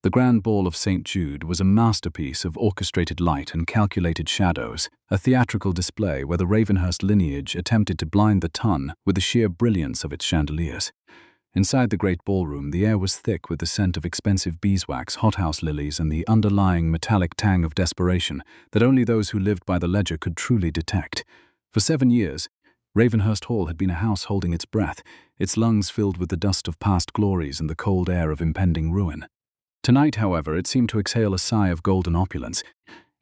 The Grand Ball of St. Jude was a masterpiece of orchestrated light and calculated shadows, a theatrical display where the Ravenhurst lineage attempted to blind the ton with the sheer brilliance of its chandeliers. Inside the great ballroom, the air was thick with the scent of expensive beeswax, hothouse lilies, and the underlying metallic tang of desperation that only those who lived by the ledger could truly detect. For 7 years, Ravenhurst Hall had been a house holding its breath, its lungs filled with the dust of past glories and the cold air of impending ruin. Tonight, however, it seemed to exhale a sigh of golden opulence,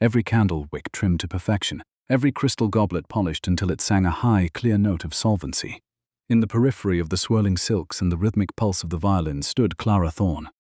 every candle wick trimmed to perfection, every crystal goblet polished until it sang a high, clear note of solvency. In the periphery of the swirling silks and the rhythmic pulse of the violin stood Clara Thorne.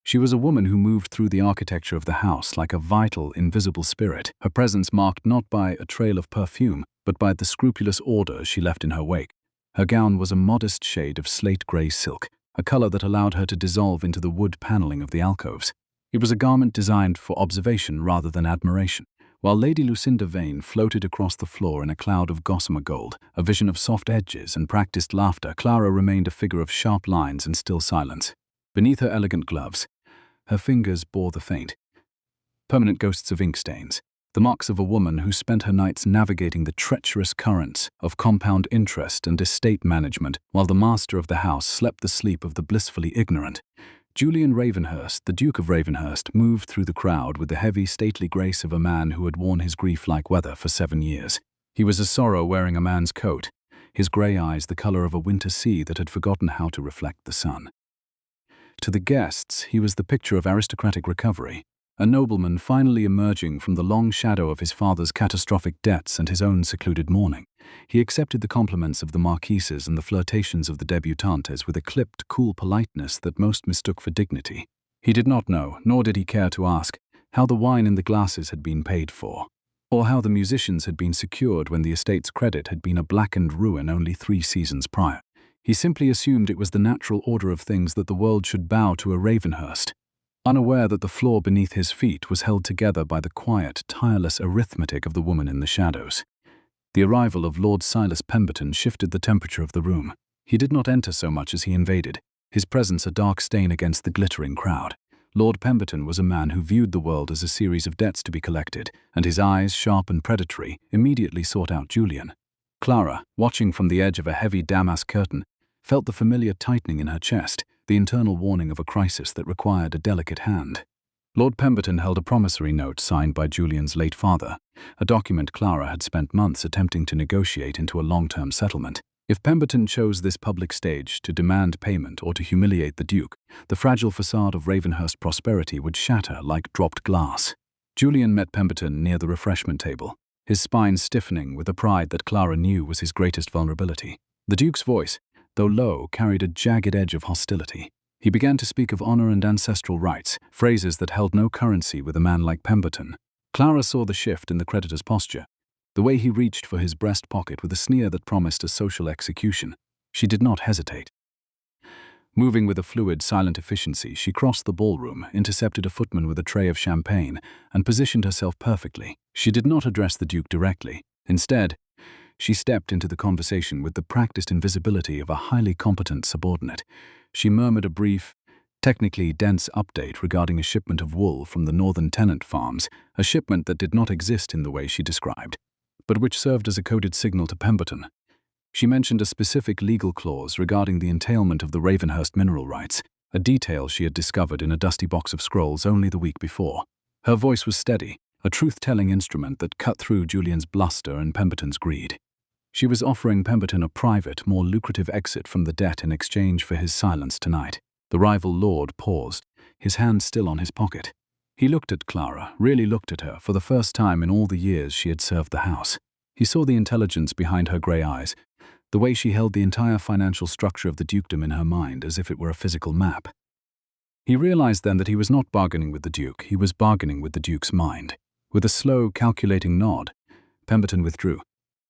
She was a woman who moved through the architecture of the house like a vital, invisible spirit, her presence marked not by a trail of perfume, but by the scrupulous order she left in her wake. Her gown was a modest shade of slate-grey silk, a color that allowed her to dissolve into the wood paneling of the alcoves. It was a garment designed for observation rather than admiration. While Lady Lucinda Vane floated across the floor in a cloud of gossamer gold, a vision of soft edges and practiced laughter, Clara remained a figure of sharp lines and still silence. Beneath her elegant gloves, her fingers bore the faint, permanent ghosts of ink stains, the marks of a woman who spent her nights navigating the treacherous currents of compound interest and estate management, while the master of the house slept the sleep of the blissfully ignorant. Julian Ravenhurst, the Duke of Ravenhurst, moved through the crowd with the heavy, stately grace of a man who had worn his grief like weather for 7 years. He was a sorrow wearing a man's coat, his grey eyes the colour of a winter sea that had forgotten how to reflect the sun. To the guests, he was the picture of aristocratic recovery, a nobleman finally emerging from the long shadow of his father's catastrophic debts and his own secluded mourning. He accepted the compliments of the marquises and the flirtations of the debutantes with a clipped, cool politeness that most mistook for dignity. He did not know, nor did he care to ask, how the wine in the glasses had been paid for, or how the musicians had been secured when the estate's credit had been a blackened ruin only 3 seasons prior. He simply assumed it was the natural order of things that the world should bow to a Ravenhurst, unaware that the floor beneath his feet was held together by the quiet, tireless arithmetic of the woman in the shadows. The arrival of Lord Silas Pemberton shifted the temperature of the room. He did not enter so much as he invaded, his presence a dark stain against the glittering crowd. Lord Pemberton was a man who viewed the world as a series of debts to be collected, and his eyes, sharp and predatory, immediately sought out Julian. Clara, watching from the edge of a heavy damask curtain, felt the familiar tightening in her chest, the internal warning of a crisis that required a delicate hand. Lord Pemberton held a promissory note signed by Julian's late father, a document Clara had spent months attempting to negotiate into a long-term settlement. If Pemberton chose this public stage to demand payment or to humiliate the Duke, the fragile facade of Ravenhurst prosperity would shatter like dropped glass. Julian met Pemberton near the refreshment table, his spine stiffening with a pride that Clara knew was his greatest vulnerability. The Duke's voice, though low, carried a jagged edge of hostility. He began to speak of honor and ancestral rights, phrases that held no currency with a man like Pemberton. Clara saw the shift in the creditor's posture, the way he reached for his breast pocket with a sneer that promised a social execution. She did not hesitate. Moving with a fluid, silent efficiency, she crossed the ballroom, intercepted a footman with a tray of champagne, and positioned herself perfectly. She did not address the Duke directly. Instead, she stepped into the conversation with the practiced invisibility of a highly competent subordinate. She murmured a brief, technically dense update regarding a shipment of wool from the northern tenant farms, a shipment that did not exist in the way she described, but which served as a coded signal to Pemberton. She mentioned a specific legal clause regarding the entailment of the Ravenhurst mineral rights, a detail she had discovered in a dusty box of scrolls only the week before. Her voice was steady, a truth-telling instrument that cut through Julian's bluster and Pemberton's greed. She was offering Pemberton a private, more lucrative exit from the debt in exchange for his silence tonight. The rival lord paused, his hand still on his pocket. He looked at Clara, really looked at her, for the first time in all the years she had served the house. He saw the intelligence behind her grey eyes, the way she held the entire financial structure of the dukedom in her mind as if it were a physical map. He realized then that he was not bargaining with the Duke, he was bargaining with the Duke's mind. With a slow, calculating nod, Pemberton withdrew.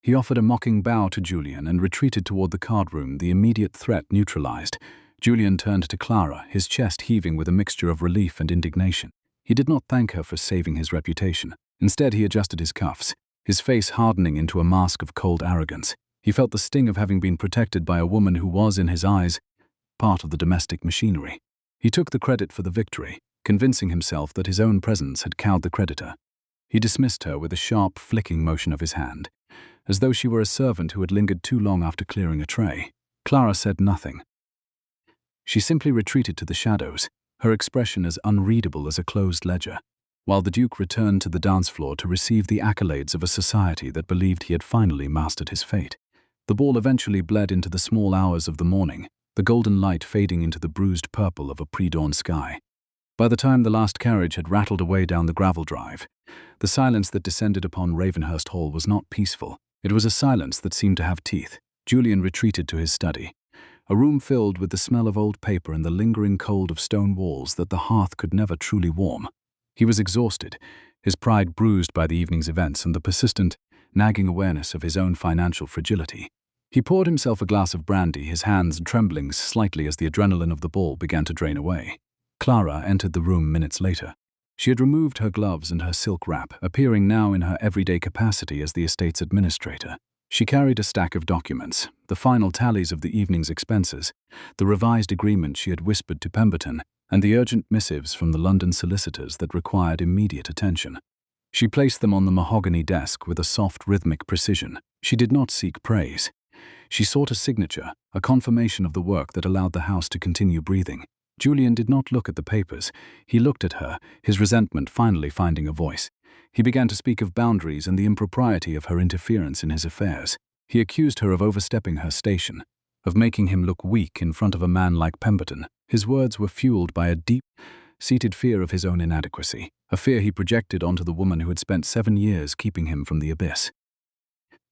He offered a mocking bow to Julian and retreated toward the card room, the immediate threat neutralized. Julian turned to Clara, his chest heaving with a mixture of relief and indignation. He did not thank her for saving his reputation. Instead, he adjusted his cuffs, his face hardening into a mask of cold arrogance. He felt the sting of having been protected by a woman who was, in his eyes, part of the domestic machinery. He took the credit for the victory, convincing himself that his own presence had cowed the creditor. He dismissed her with a sharp, flicking motion of his hand, as though she were a servant who had lingered too long after clearing a tray. Clara said nothing. She simply retreated to the shadows, her expression as unreadable as a closed ledger, while the Duke returned to the dance floor to receive the accolades of a society that believed he had finally mastered his fate. The ball eventually bled into the small hours of the morning, the golden light fading into the bruised purple of a pre-dawn sky. By the time the last carriage had rattled away down the gravel drive, the silence that descended upon Ravenhurst Hall was not peaceful. It was a silence that seemed to have teeth. Julian retreated to his study, a room filled with the smell of old paper and the lingering cold of stone walls that the hearth could never truly warm. He was exhausted, his pride bruised by the evening's events and the persistent, nagging awareness of his own financial fragility. He poured himself a glass of brandy, his hands trembling slightly as the adrenaline of the ball began to drain away. Clara entered the room minutes later. She had removed her gloves and her silk wrap, appearing now in her everyday capacity as the estate's administrator. She carried a stack of documents, the final tallies of the evening's expenses, the revised agreement she had whispered to Pemberton, and the urgent missives from the London solicitors that required immediate attention. She placed them on the mahogany desk with a soft, rhythmic precision. She did not seek praise. She sought a signature, a confirmation of the work that allowed the house to continue breathing. Julian did not look at the papers. He looked at her, his resentment finally finding a voice. He began to speak of boundaries and the impropriety of her interference in his affairs. He accused her of overstepping her station, of making him look weak in front of a man like Pemberton. His words were fueled by a deep-seated fear of his own inadequacy, a fear he projected onto the woman who had spent 7 years keeping him from the abyss.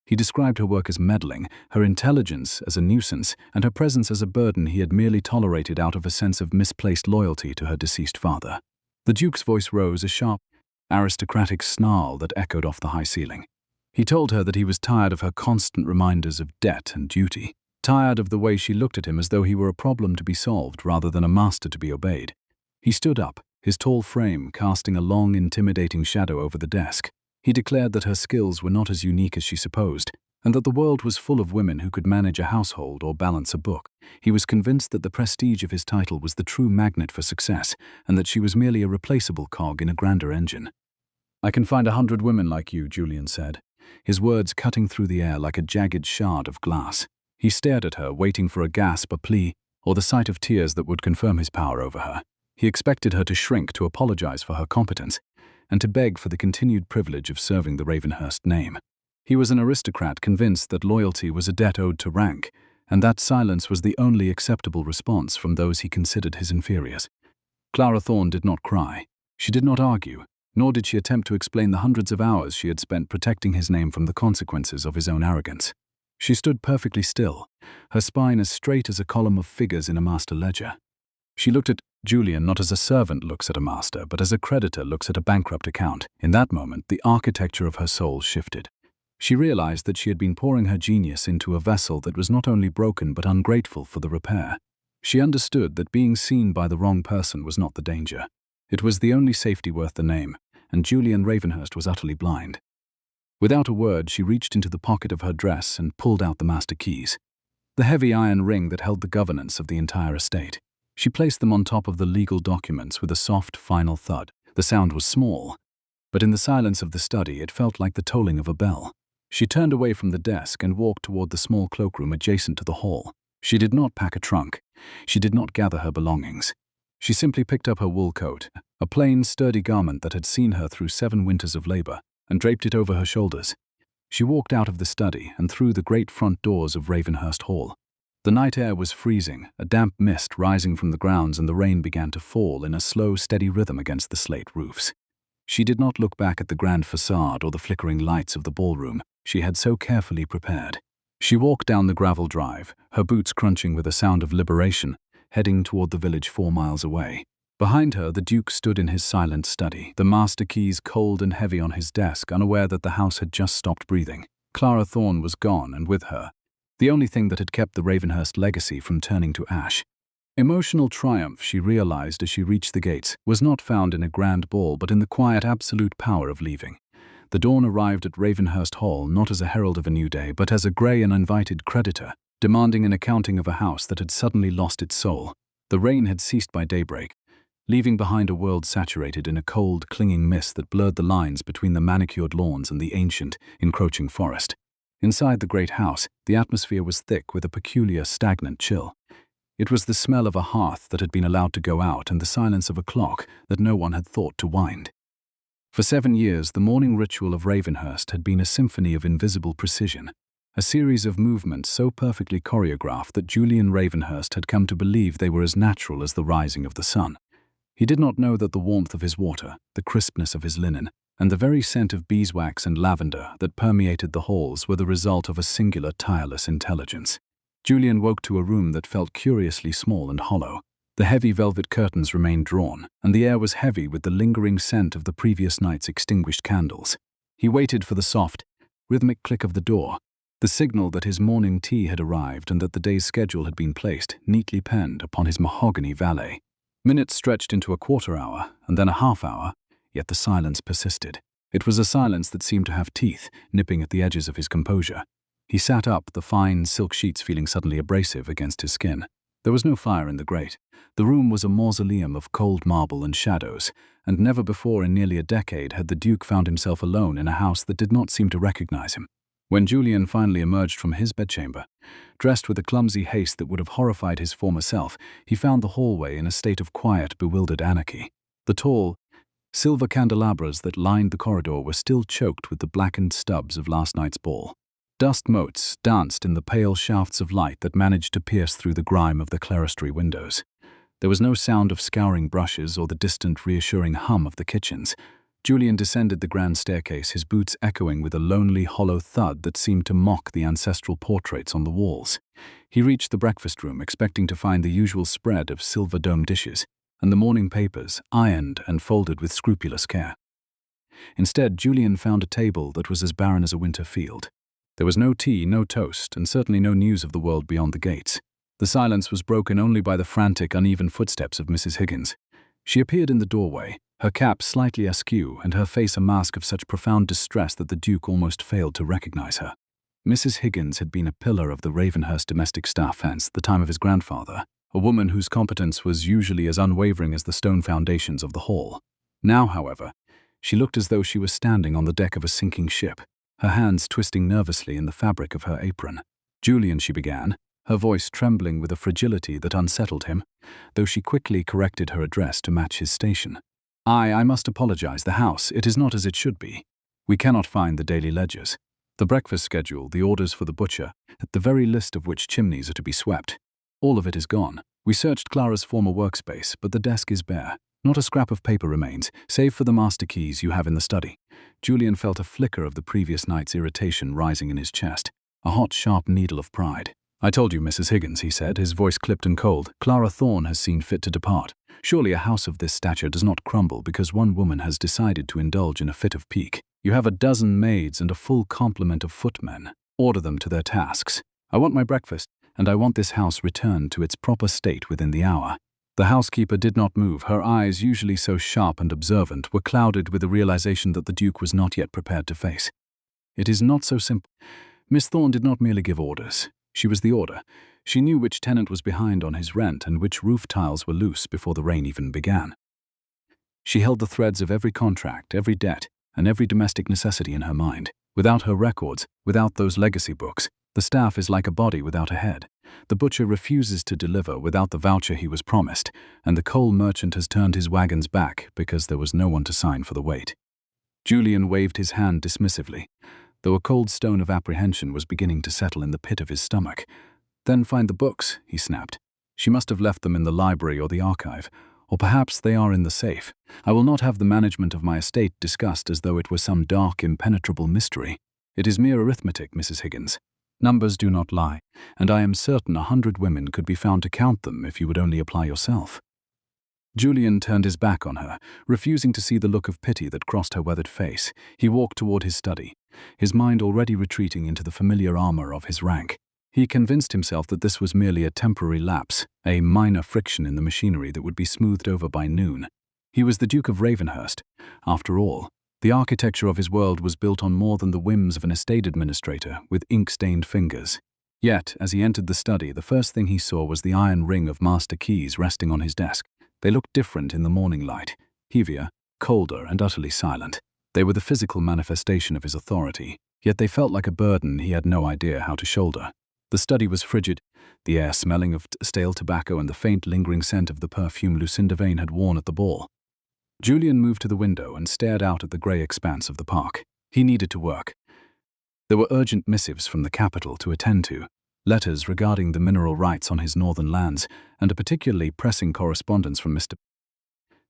He described her work as meddling, her intelligence as a nuisance, and her presence as a burden he had merely tolerated out of a sense of misplaced loyalty to her deceased father. The Duke's voice rose, a sharp, aristocratic snarl that echoed off the high ceiling. He told her that he was tired of her constant reminders of debt and duty, tired of the way she looked at him as though he were a problem to be solved rather than a master to be obeyed. He stood up, his tall frame casting a long, intimidating shadow over the desk. He declared that her skills were not as unique as she supposed, and that the world was full of women who could manage a household or balance a book. He was convinced that the prestige of his title was the true magnet for success, and that she was merely a replaceable cog in a grander engine. "I can find 100 women like you," Julian said, his words cutting through the air like a jagged shard of glass. He stared at her, waiting for a gasp, a plea, or the sight of tears that would confirm his power over her. He expected her to shrink, to apologize for her competence, and to beg for the continued privilege of serving the Ravenhurst name. He was an aristocrat convinced that loyalty was a debt owed to rank, and that silence was the only acceptable response from those he considered his inferiors. Clara Thorne did not cry. She did not argue, nor did she attempt to explain the hundreds of hours she had spent protecting his name from the consequences of his own arrogance. She stood perfectly still, her spine as straight as a column of figures in a master ledger. She looked at Julian not as a servant looks at a master, but as a creditor looks at a bankrupt account. In that moment, the architecture of her soul shifted. She realized that she had been pouring her genius into a vessel that was not only broken but ungrateful for the repair. She understood that being seen by the wrong person was not the danger. It was the only safety worth the name, and Julian Ravenhurst was utterly blind. Without a word, she reached into the pocket of her dress and pulled out the master keys, the heavy iron ring that held the governance of the entire estate. She placed them on top of the legal documents with a soft, final thud. The sound was small, but in the silence of the study it felt like the tolling of a bell. She turned away from the desk and walked toward the small cloakroom adjacent to the hall. She did not pack a trunk. She did not gather her belongings. She simply picked up her wool coat, a plain, sturdy garment that had seen her through 7 winters of labor, and draped it over her shoulders. She walked out of the study and through the great front doors of Ravenhurst Hall. The night air was freezing, a damp mist rising from the grounds, and the rain began to fall in a slow, steady rhythm against the slate roofs. She did not look back at the grand facade or the flickering lights of the ballroom she had so carefully prepared. She walked down the gravel drive, her boots crunching with a sound of liberation, heading toward the village 4 miles away. Behind her, the Duke stood in his silent study, the master keys cold and heavy on his desk, unaware that the house had just stopped breathing. Clara Thorne was gone, and with her, the only thing that had kept the Ravenhurst legacy from turning to ash. Emotional triumph, she realized as she reached the gates, was not found in a grand ball but in the quiet, absolute power of leaving. The dawn arrived at Ravenhurst Hall not as a herald of a new day, but as a grey and invited creditor, demanding an accounting of a house that had suddenly lost its soul. The rain had ceased by daybreak, leaving behind a world saturated in a cold, clinging mist that blurred the lines between the manicured lawns and the ancient, encroaching forest. Inside the great house, the atmosphere was thick with a peculiar, stagnant chill. It was the smell of a hearth that had been allowed to go out and the silence of a clock that no one had thought to wind. For 7 years, the morning ritual of Ravenhurst had been a symphony of invisible precision, a series of movements so perfectly choreographed that Julian Ravenhurst had come to believe they were as natural as the rising of the sun. He did not know that the warmth of his water, the crispness of his linen, and the very scent of beeswax and lavender that permeated the halls were the result of a singular, tireless intelligence. Julian woke to a room that felt curiously small and hollow. The heavy velvet curtains remained drawn, and the air was heavy with the lingering scent of the previous night's extinguished candles. He waited for the soft, rhythmic click of the door, the signal that his morning tea had arrived and that the day's schedule had been placed, neatly penned, upon his mahogany valet. Minutes stretched into a quarter hour, and then a half hour, yet the silence persisted. It was a silence that seemed to have teeth, nipping at the edges of his composure. He sat up, the fine silk sheets feeling suddenly abrasive against his skin. There was no fire in the grate. The room was a mausoleum of cold marble and shadows, and never before in nearly a decade had the Duke found himself alone in a house that did not seem to recognize him. When Julian finally emerged from his bedchamber, dressed with a clumsy haste that would have horrified his former self, he found the hallway in a state of quiet, bewildered anarchy. The tall, silver candelabras that lined the corridor were still choked with the blackened stubs of last night's ball. Dust motes danced in the pale shafts of light that managed to pierce through the grime of the clerestory windows. There was no sound of scouring brushes or the distant, reassuring hum of the kitchens. Julian descended the grand staircase, his boots echoing with a lonely, hollow thud that seemed to mock the ancestral portraits on the walls. He reached the breakfast room, expecting to find the usual spread of silver-domed dishes and the morning papers, ironed and folded with scrupulous care. Instead, Julian found a table that was as barren as a winter field. There was no tea, no toast, and certainly no news of the world beyond the gates. The silence was broken only by the frantic, uneven footsteps of Mrs. Higgins. She appeared in the doorway, her cap slightly askew and her face a mask of such profound distress that the Duke almost failed to recognize her. Mrs. Higgins had been a pillar of the Ravenhurst domestic staff since the time of his grandfather, a woman whose competence was usually as unwavering as the stone foundations of the hall. Now, however, she looked as though she was standing on the deck of a sinking ship, her hands twisting nervously in the fabric of her apron. "Julian," she began, her voice trembling with a fragility that unsettled him, though she quickly corrected her address to match his station. I must apologize. The house, it is not as it should be. We cannot find the daily ledgers, the breakfast schedule, the orders for the butcher, the very list of which chimneys are to be swept. All of it is gone. We searched Clara's former workspace, but the desk is bare. Not a scrap of paper remains, save for the master keys you have in the study." Julian felt a flicker of the previous night's irritation rising in his chest, a hot, sharp needle of pride. "I told you, Mrs. Higgins," he said, his voice clipped and cold. "Clara Thorne has seen fit to depart. Surely a house of this stature does not crumble because one woman has decided to indulge in a fit of pique. You have a dozen maids and a full complement of footmen. Order them to their tasks. I want my breakfast, and I want this house returned to its proper state within the hour." The housekeeper did not move. Her eyes, usually so sharp and observant, were clouded with the realization that the Duke was not yet prepared to face. "It is not so simple. Miss Thorne did not merely give orders. She was the order. She knew which tenant was behind on his rent and which roof tiles were loose before the rain even began. She held the threads of every contract, every debt, and every domestic necessity in her mind. Without her records, without those legacy books, the staff is like a body without a head. The butcher refuses to deliver without the voucher he was promised, and the coal merchant has turned his wagons back because there was no one to sign for the weight." Julian waved his hand dismissively, though a cold stone of apprehension was beginning to settle in the pit of his stomach. "Then find the books," he snapped. "She must have left them in the library or the archive, or perhaps they are in the safe. I will not have the management of my estate discussed as though it were some dark, impenetrable mystery. It is mere arithmetic, Mrs. Higgins. Numbers do not lie, and I am certain 100 women could be found to count them if you would only apply yourself." Julian turned his back on her, refusing to see the look of pity that crossed her weathered face. He walked toward his study, his mind already retreating into the familiar armor of his rank. He convinced himself that this was merely a temporary lapse, a minor friction in the machinery that would be smoothed over by noon. He was the Duke of Ravenhurst. After all, the architecture of his world was built on more than the whims of an estate administrator with ink-stained fingers. Yet, as he entered the study, the first thing he saw was the iron ring of master keys resting on his desk. They looked different in the morning light, heavier, colder, and utterly silent. They were the physical manifestation of his authority, yet they felt like a burden he had no idea how to shoulder. The study was frigid, the air smelling of stale tobacco and the faint lingering scent of the perfume Lucinda Vane had worn at the ball. Julian moved to the window and stared out at the grey expanse of the park. He needed to work. There were urgent missives from the capital to attend to, letters regarding the mineral rights on his northern lands, and a particularly pressing correspondence from Mr.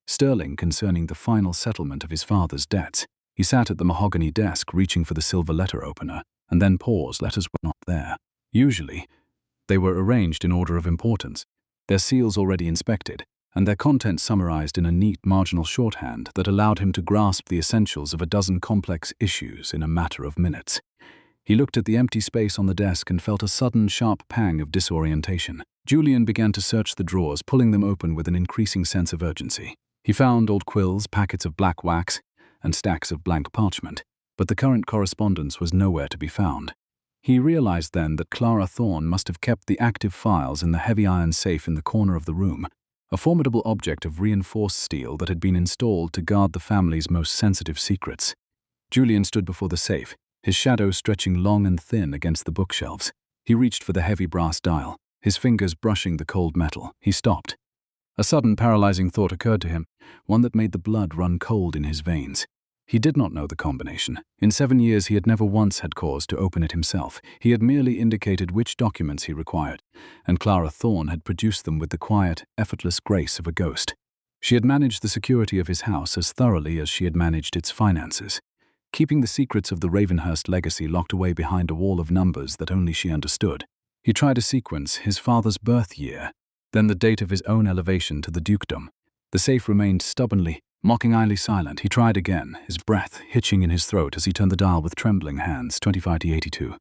Sterling concerning the final settlement of his father's debts. He sat at the mahogany desk reaching for the silver letter opener, and then paused. Letters were not there. Usually, they were arranged in order of importance, their seals already inspected, and their contents summarized in a neat marginal shorthand that allowed him to grasp the essentials of a dozen complex issues in a matter of minutes. He looked at the empty space on the desk and felt a sudden, sharp pang of disorientation. Julian began to search the drawers, pulling them open with an increasing sense of urgency. He found old quills, packets of black wax, and stacks of blank parchment, but the current correspondence was nowhere to be found. He realized then that Clara Thorne must have kept the active files in the heavy iron safe in the corner of the room, a formidable object of reinforced steel that had been installed to guard the family's most sensitive secrets. Julian stood before the safe, his shadow stretching long and thin against the bookshelves. He reached for the heavy brass dial, his fingers brushing the cold metal. He stopped. A sudden paralyzing thought occurred to him, one that made the blood run cold in his veins. He did not know the combination. In 7 years he had never once had cause to open it himself. He had merely indicated which documents he required, and Clara Thorne had produced them with the quiet, effortless grace of a ghost. She had managed the security of his house as thoroughly as she had managed its finances, keeping the secrets of the Ravenhurst legacy locked away behind a wall of numbers that only she understood. He tried to sequence his father's birth year, then the date of his own elevation to the dukedom. The safe remained stubbornly, mockingly silent. He tried again, his breath hitching in his throat as he turned the dial with trembling hands. 25 to 82.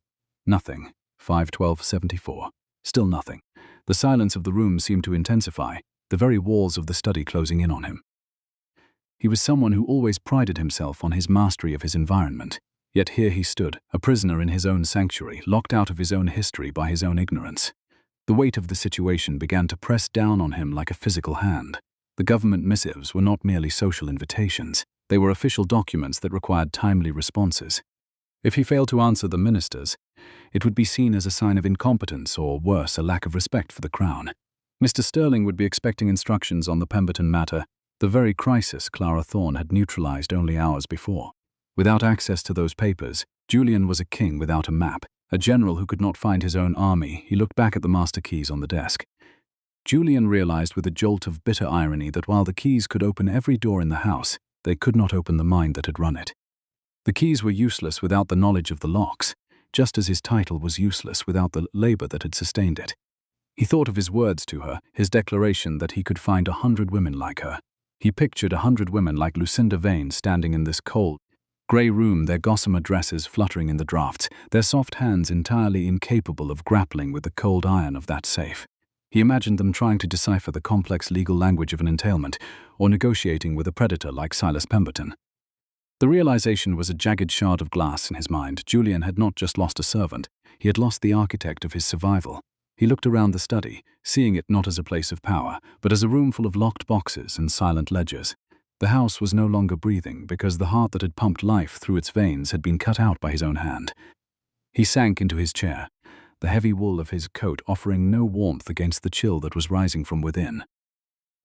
Nothing. 512-74. Still nothing. The silence of the room seemed to intensify, the very walls of the study closing in on him. He was someone who always prided himself on his mastery of his environment. Yet here he stood, a prisoner in his own sanctuary, locked out of his own history by his own ignorance. The weight of the situation began to press down on him like a physical hand. The government missives were not merely social invitations. They were official documents that required timely responses. If he failed to answer the ministers, it would be seen as a sign of incompetence or, worse, a lack of respect for the crown. Mr. Sterling would be expecting instructions on the Pemberton matter, the very crisis Clara Thorne had neutralized only hours before. Without access to those papers, Julian was a king without a map, a general who could not find his own army. He looked back at the master keys on the desk. Julian realized with a jolt of bitter irony that while the keys could open every door in the house, they could not open the mind that had run it. The keys were useless without the knowledge of the locks, just as his title was useless without the labor that had sustained it. He thought of his words to her, his declaration that he could find 100 women like her. He pictured 100 women like Lucinda Vane standing in this cold, grey room, their gossamer dresses fluttering in the drafts, their soft hands entirely incapable of grappling with the cold iron of that safe. He imagined them trying to decipher the complex legal language of an entailment, or negotiating with a predator like Silas Pemberton. The realization was a jagged shard of glass in his mind. Julian had not just lost a servant, he had lost the architect of his survival. He looked around the study, seeing it not as a place of power, but as a room full of locked boxes and silent ledgers. The house was no longer breathing because the heart that had pumped life through its veins had been cut out by his own hand. He sank into his chair, the heavy wool of his coat offering no warmth against the chill that was rising from within.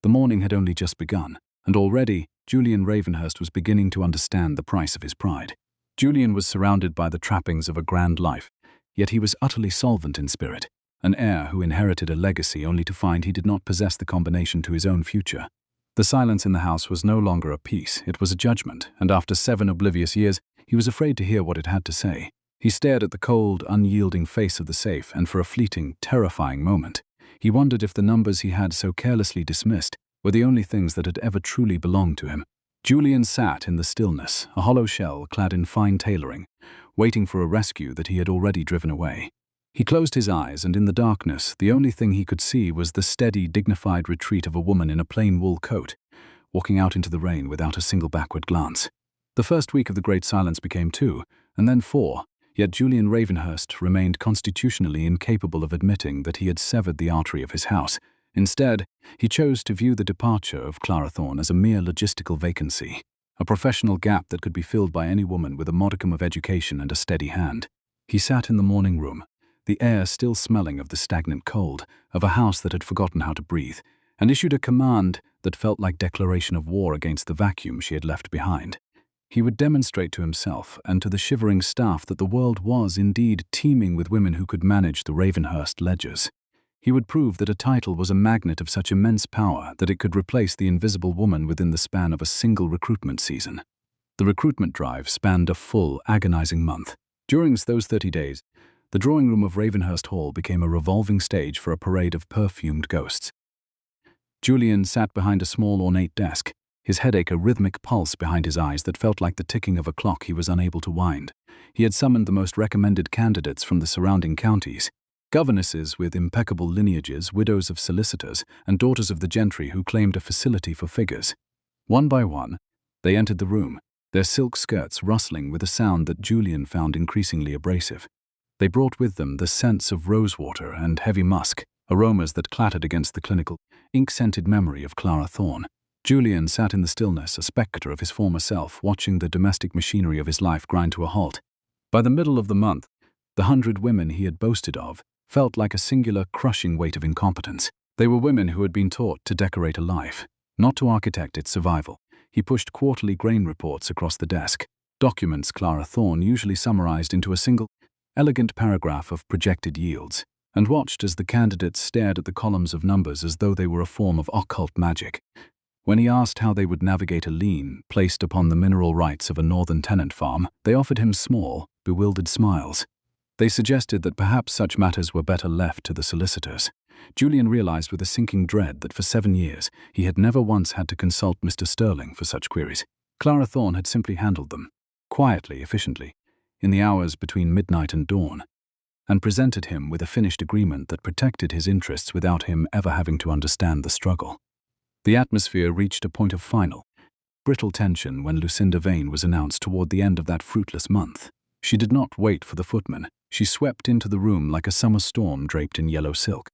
The morning had only just begun, and already Julian Ravenhurst was beginning to understand the price of his pride. Julian was surrounded by the trappings of a grand life, yet he was utterly solvent in spirit, an heir who inherited a legacy only to find he did not possess the combination to his own future. The silence in the house was no longer a peace, it was a judgment, and after 7 oblivious years, he was afraid to hear what it had to say. He stared at the cold, unyielding face of the safe, and for a fleeting, terrifying moment, he wondered if the numbers he had so carelessly dismissed were the only things that had ever truly belonged to him. Julian sat in the stillness, a hollow shell clad in fine tailoring, waiting for a rescue that he had already driven away. He closed his eyes, and in the darkness, the only thing he could see was the steady, dignified retreat of a woman in a plain wool coat, walking out into the rain without a single backward glance. The first week of the Great Silence became 2, and then 4, yet Julian Ravenhurst remained constitutionally incapable of admitting that he had severed the artery of his house, Instead, he chose to view the departure of Clara Thorne as a mere logistical vacancy, a professional gap that could be filled by any woman with a modicum of education and a steady hand. He sat in the morning room, the air still smelling of the stagnant cold of a house that had forgotten how to breathe, and issued a command that felt like declaration of war against the vacuum she had left behind. He would demonstrate to himself and to the shivering staff that the world was indeed teeming with women who could manage the Ravenhurst ledgers. He would prove that a title was a magnet of such immense power that it could replace the invisible woman within the span of a single recruitment season. The recruitment drive spanned a full, agonizing month. During those 30 days, the drawing room of Ravenhurst Hall became a revolving stage for a parade of perfumed ghosts. Julian sat behind a small, ornate desk, his headache a rhythmic pulse behind his eyes that felt like the ticking of a clock he was unable to wind. He had summoned the most recommended candidates from the surrounding counties, governesses with impeccable lineages, widows of solicitors, and daughters of the gentry who claimed a facility for figures. One by one, they entered the room, their silk skirts rustling with a sound that Julian found increasingly abrasive. They brought with them the scents of rosewater and heavy musk, aromas that clattered against the clinical, ink-scented memory of Clara Thorne. Julian sat in the stillness, a spectre of his former self, watching the domestic machinery of his life grind to a halt. By the middle of the month, the 100 women he had boasted of felt like a singular, crushing weight of incompetence. They were women who had been taught to decorate a life, not to architect its survival. He pushed quarterly grain reports across the desk, documents Clara Thorne usually summarized into a single, elegant paragraph of projected yields, and watched as the candidates stared at the columns of numbers as though they were a form of occult magic. When he asked how they would navigate a lien placed upon the mineral rights of a northern tenant farm, they offered him small, bewildered smiles. They suggested that perhaps such matters were better left to the solicitors. Julian realized with a sinking dread that for 7 years he had never once had to consult Mr. Sterling for such queries. Clara Thorne had simply handled them, quietly, efficiently, in the hours between midnight and dawn, and presented him with a finished agreement that protected his interests without him ever having to understand the struggle. The atmosphere reached a point of final, brittle tension when Lucinda Vane was announced toward the end of that fruitless month. She did not wait for the footman. She swept into the room like a summer storm draped in yellow silk.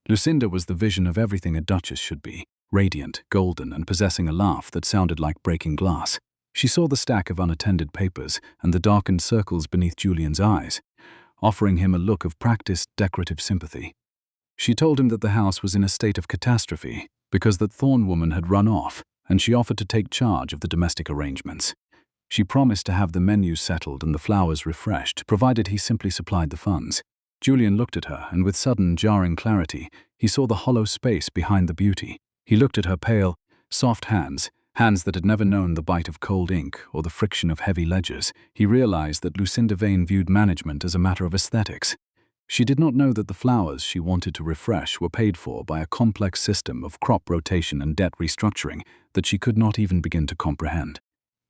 Lucinda was the vision of everything a duchess should be, radiant, golden, and possessing a laugh that sounded like breaking glass. She saw the stack of unattended papers and the darkened circles beneath Julian's eyes, offering him a look of practiced, decorative sympathy. She told him that the house was in a state of catastrophe because that Thorne woman had run off, and she offered to take charge of the domestic arrangements. She promised to have the menus settled and the flowers refreshed, provided he simply supplied the funds. Julian looked at her, and with sudden, jarring clarity, he saw the hollow space behind the beauty. He looked at her pale, soft hands that had never known the bite of cold ink or the friction of heavy ledgers. He realized that Lucinda Vane viewed management as a matter of aesthetics. She did not know that the flowers she wanted to refresh were paid for by a complex system of crop rotation and debt restructuring that she could not even begin to comprehend.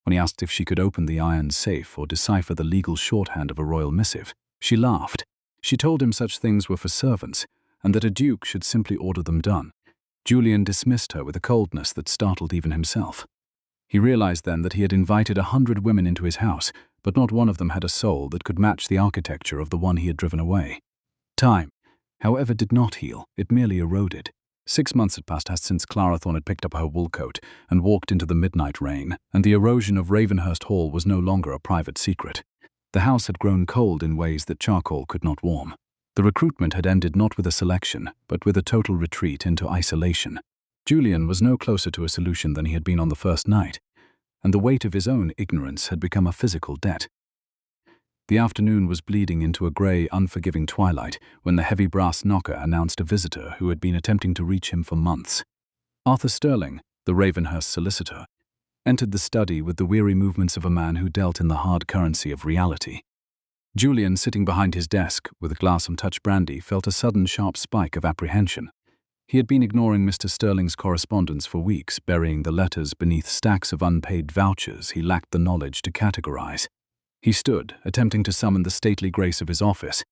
When he asked if she could open the iron safe or decipher the legal shorthand of a royal missive, she laughed. She told him such things were for servants, and that a duke should simply order them done. Julian dismissed her with a coldness that startled even himself. He realized then that he had invited 100 women into his house, but not one of them had a soul that could match the architecture of the one he had driven away. Time, however, did not heal. It merely eroded. 6 months had passed since Clara Thorne had picked up her wool coat and walked into the midnight rain, and the erosion of Ravenhurst Hall was no longer a private secret. The house had grown cold in ways that charcoal could not warm. The recruitment had ended not with a selection, but with a total retreat into isolation. Julian was no closer to a solution than he had been on the first night, and the weight of his own ignorance had become a physical debt. The afternoon was bleeding into a grey, unforgiving twilight when the heavy brass knocker announced a visitor who had been attempting to reach him for months. Arthur Sterling, the Ravenhurst solicitor, entered the study with the weary movements of a man who dealt in the hard currency of reality. Julian, sitting behind his desk with a glass of touch brandy, felt a sudden sharp spike of apprehension. He had been ignoring Mr. Sterling's correspondence for weeks, burying the letters beneath stacks of unpaid vouchers he lacked the knowledge to categorize. He stood, attempting to summon the stately grace of his office,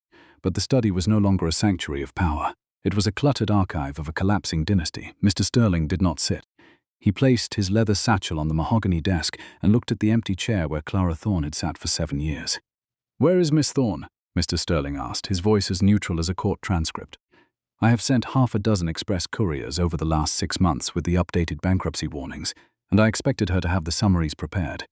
but the study was no longer a sanctuary of power. It was a cluttered archive of a collapsing dynasty. Mr. Sterling did not sit. He placed his leather satchel on the mahogany desk and looked at the empty chair where Clara Thorne had sat for 7 years. "Where is Miss Thorne?" Mr. Sterling asked, his voice as neutral as a court transcript. I have sent half a dozen express couriers over the last 6 months with the updated bankruptcy warnings, and I expected her to have the summaries prepared.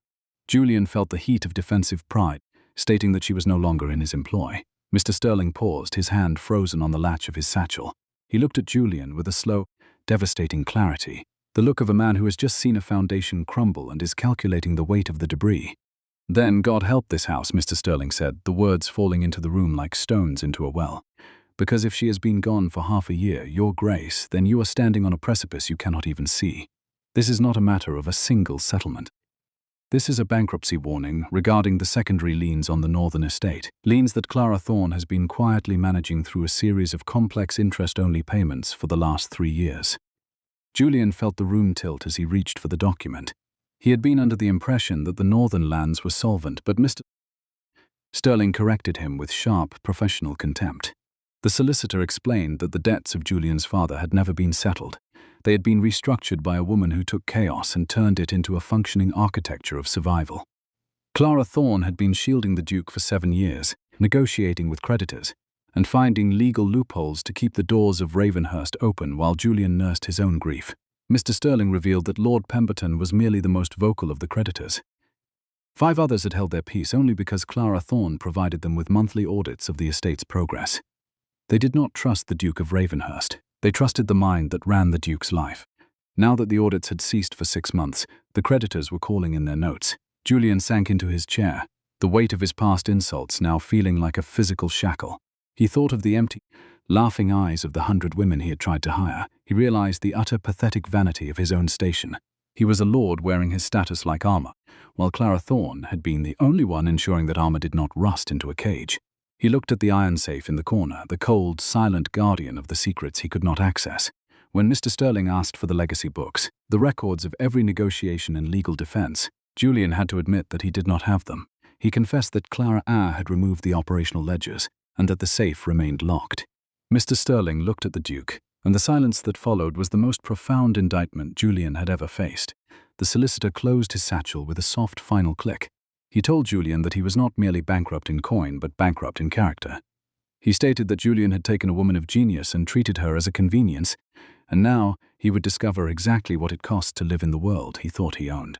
Julian felt the heat of defensive pride, stating that she was no longer in his employ. Mr. Sterling paused, his hand frozen on the latch of his satchel. He looked at Julian with a slow, devastating clarity, the look of a man who has just seen a foundation crumble and is calculating the weight of the debris. "Then God help this house," Mr. Sterling said, the words falling into the room like stones into a well. "Because if she has been gone for half a year, Your Grace, then you are standing on a precipice you cannot even see. This is not a matter of a single settlement. This is a bankruptcy warning regarding the secondary liens on the northern estate, liens that Clara Thorne has been quietly managing through a series of complex interest-only payments for the last 3 years. Julian felt the room tilt as he reached for the document. He had been under the impression that the northern lands were solvent, but Mr. Sterling corrected him with sharp, professional contempt. The solicitor explained that the debts of Julian's father had never been settled. They had been restructured by a woman who took chaos and turned it into a functioning architecture of survival. Clara Thorne had been shielding the Duke for 7 years, negotiating with creditors, and finding legal loopholes to keep the doors of Ravenhurst open while Julian nursed his own grief. Mr. Sterling revealed that Lord Pemberton was merely the most vocal of the creditors. 5 others had held their peace only because Clara Thorne provided them with monthly audits of the estate's progress. They did not trust the Duke of Ravenhurst. They trusted the mind that ran the Duke's life. Now that the audits had ceased for 6 months, the creditors were calling in their notes. Julian sank into his chair, the weight of his past insults now feeling like a physical shackle. He thought of the empty, laughing eyes of the 100 women he had tried to hire. He realized the utter pathetic vanity of his own station. He was a lord wearing his status like armor, while Clara Thorne had been the only one ensuring that armor did not rust into a cage. He looked at the iron safe in the corner, the cold, silent guardian of the secrets he could not access. When Mr. Sterling asked for the legacy books, the records of every negotiation and legal defense, Julian had to admit that he did not have them. He confessed that Clara had removed the operational ledgers, and that the safe remained locked. Mr. Sterling looked at the Duke, and the silence that followed was the most profound indictment Julian had ever faced. The solicitor closed his satchel with a soft final click. He told Julian that he was not merely bankrupt in coin, but bankrupt in character. He stated that Julian had taken a woman of genius and treated her as a convenience, and now he would discover exactly what it cost to live in the world he thought he owned.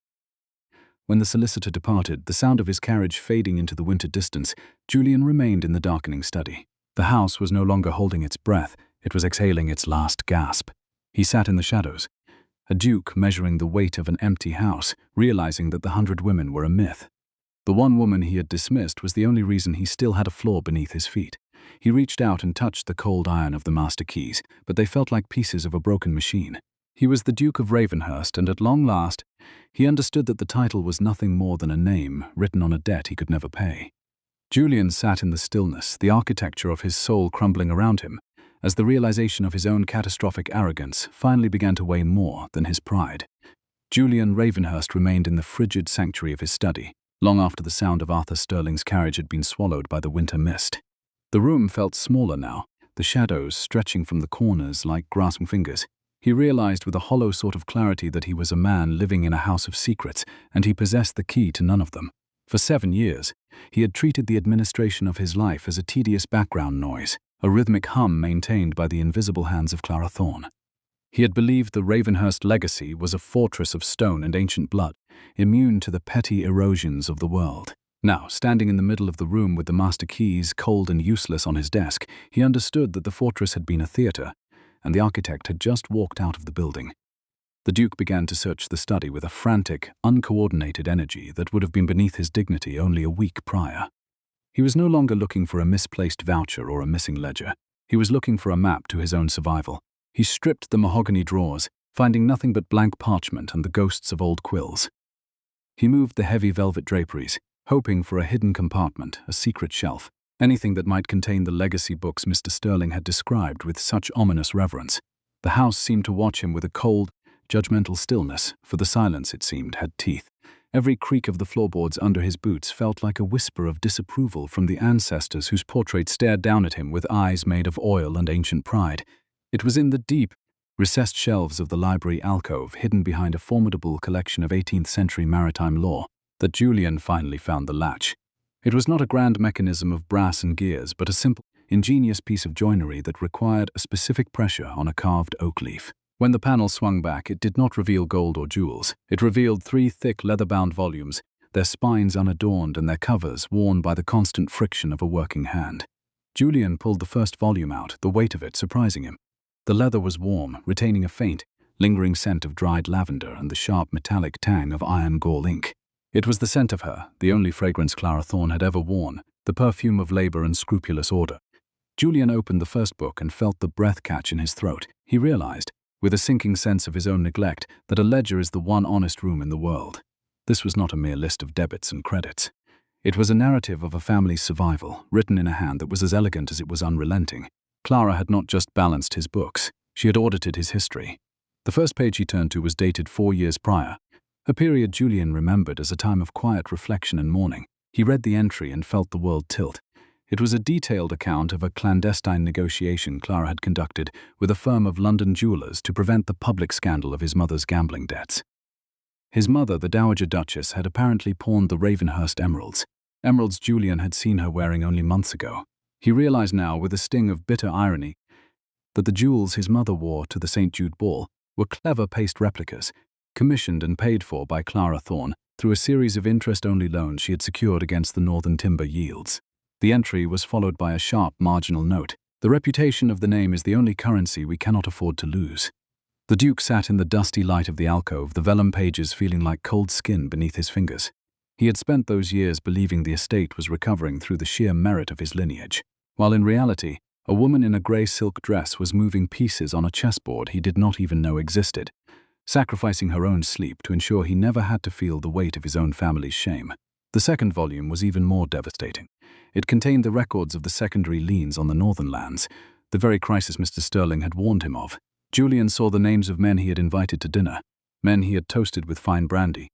When the solicitor departed, the sound of his carriage fading into the winter distance, Julian remained in the darkening study. The house was no longer holding its breath, it was exhaling its last gasp. He sat in the shadows, a duke measuring the weight of an empty house, realizing that the 100 women were a myth. The one woman he had dismissed was the only reason he still had a floor beneath his feet. He reached out and touched the cold iron of the master keys, but they felt like pieces of a broken machine. He was the Duke of Ravenhurst, and at long last, he understood that the title was nothing more than a name written on a debt he could never pay. Julian sat in the stillness, the architecture of his soul crumbling around him, as the realization of his own catastrophic arrogance finally began to weigh more than his pride. Julian Ravenhurst remained in the frigid sanctuary of his study, long after the sound of Arthur Sterling's carriage had been swallowed by the winter mist. The room felt smaller now, the shadows stretching from the corners like grasping fingers. He realized with a hollow sort of clarity that he was a man living in a house of secrets, and he possessed the key to none of them. For 7 years, he had treated the administration of his life as a tedious background noise, a rhythmic hum maintained by the invisible hands of Clara Thorne. He had believed the Ravenhurst legacy was a fortress of stone and ancient blood, immune to the petty erosions of the world. Now, standing in the middle of the room with the master keys cold and useless on his desk, he understood that the fortress had been a theater, and the architect had just walked out of the building. The Duke began to search the study with a frantic, uncoordinated energy that would have been beneath his dignity only a week prior. He was no longer looking for a misplaced voucher or a missing ledger. He was looking for a map to his own survival. He stripped the mahogany drawers, finding nothing but blank parchment and the ghosts of old quills. He moved the heavy velvet draperies, hoping for a hidden compartment, a secret shelf, anything that might contain the legacy books Mr. Sterling had described with such ominous reverence. The house seemed to watch him with a cold, judgmental stillness, for the silence, it seemed, had teeth. Every creak of the floorboards under his boots felt like a whisper of disapproval from the ancestors whose portraits stared down at him with eyes made of oil and ancient pride. It was in the deep, recessed shelves of the library alcove, hidden behind a formidable collection of 18th-century maritime lore, that Julian finally found the latch. It was not a grand mechanism of brass and gears, but a simple, ingenious piece of joinery that required a specific pressure on a carved oak leaf. When the panel swung back, it did not reveal gold or jewels. It revealed 3 thick leather-bound volumes, their spines unadorned and their covers worn by the constant friction of a working hand. Julian pulled the first volume out, the weight of it surprising him. The leather was warm, retaining a faint, lingering scent of dried lavender and the sharp metallic tang of iron gall ink. It was the scent of her, the only fragrance Clara Thorne had ever worn, the perfume of labor and scrupulous order. Julian opened the first book and felt the breath catch in his throat. He realized, with a sinking sense of his own neglect, that a ledger is the one honest room in the world. This was not a mere list of debits and credits. It was a narrative of a family's survival, written in a hand that was as elegant as it was unrelenting. Clara had not just balanced his books, she had audited his history. The first page he turned to was dated 4 years prior, a period Julian remembered as a time of quiet reflection and mourning. He read the entry and felt the world tilt. It was a detailed account of a clandestine negotiation Clara had conducted with a firm of London jewelers to prevent the public scandal of his mother's gambling debts. His mother, the Dowager Duchess, had apparently pawned the Ravenhurst emeralds. Emeralds Julian had seen her wearing only months ago. He realized now, with a sting of bitter irony, that the jewels his mother wore to the St. Jude ball were clever paste replicas, commissioned and paid for by Clara Thorne through a series of interest-only loans she had secured against the northern timber yields. The entry was followed by a sharp marginal note. The reputation of the name is the only currency we cannot afford to lose. The Duke sat in the dusty light of the alcove, the vellum pages feeling like cold skin beneath his fingers. He had spent those years believing the estate was recovering through the sheer merit of his lineage, while in reality, a woman in a grey silk dress was moving pieces on a chessboard he did not even know existed, sacrificing her own sleep to ensure he never had to feel the weight of his own family's shame. The second volume was even more devastating. It contained the records of the secondary liens on the northern lands, the very crisis Mr. Sterling had warned him of. Julian saw the names of men he had invited to dinner, men he had toasted with fine brandy,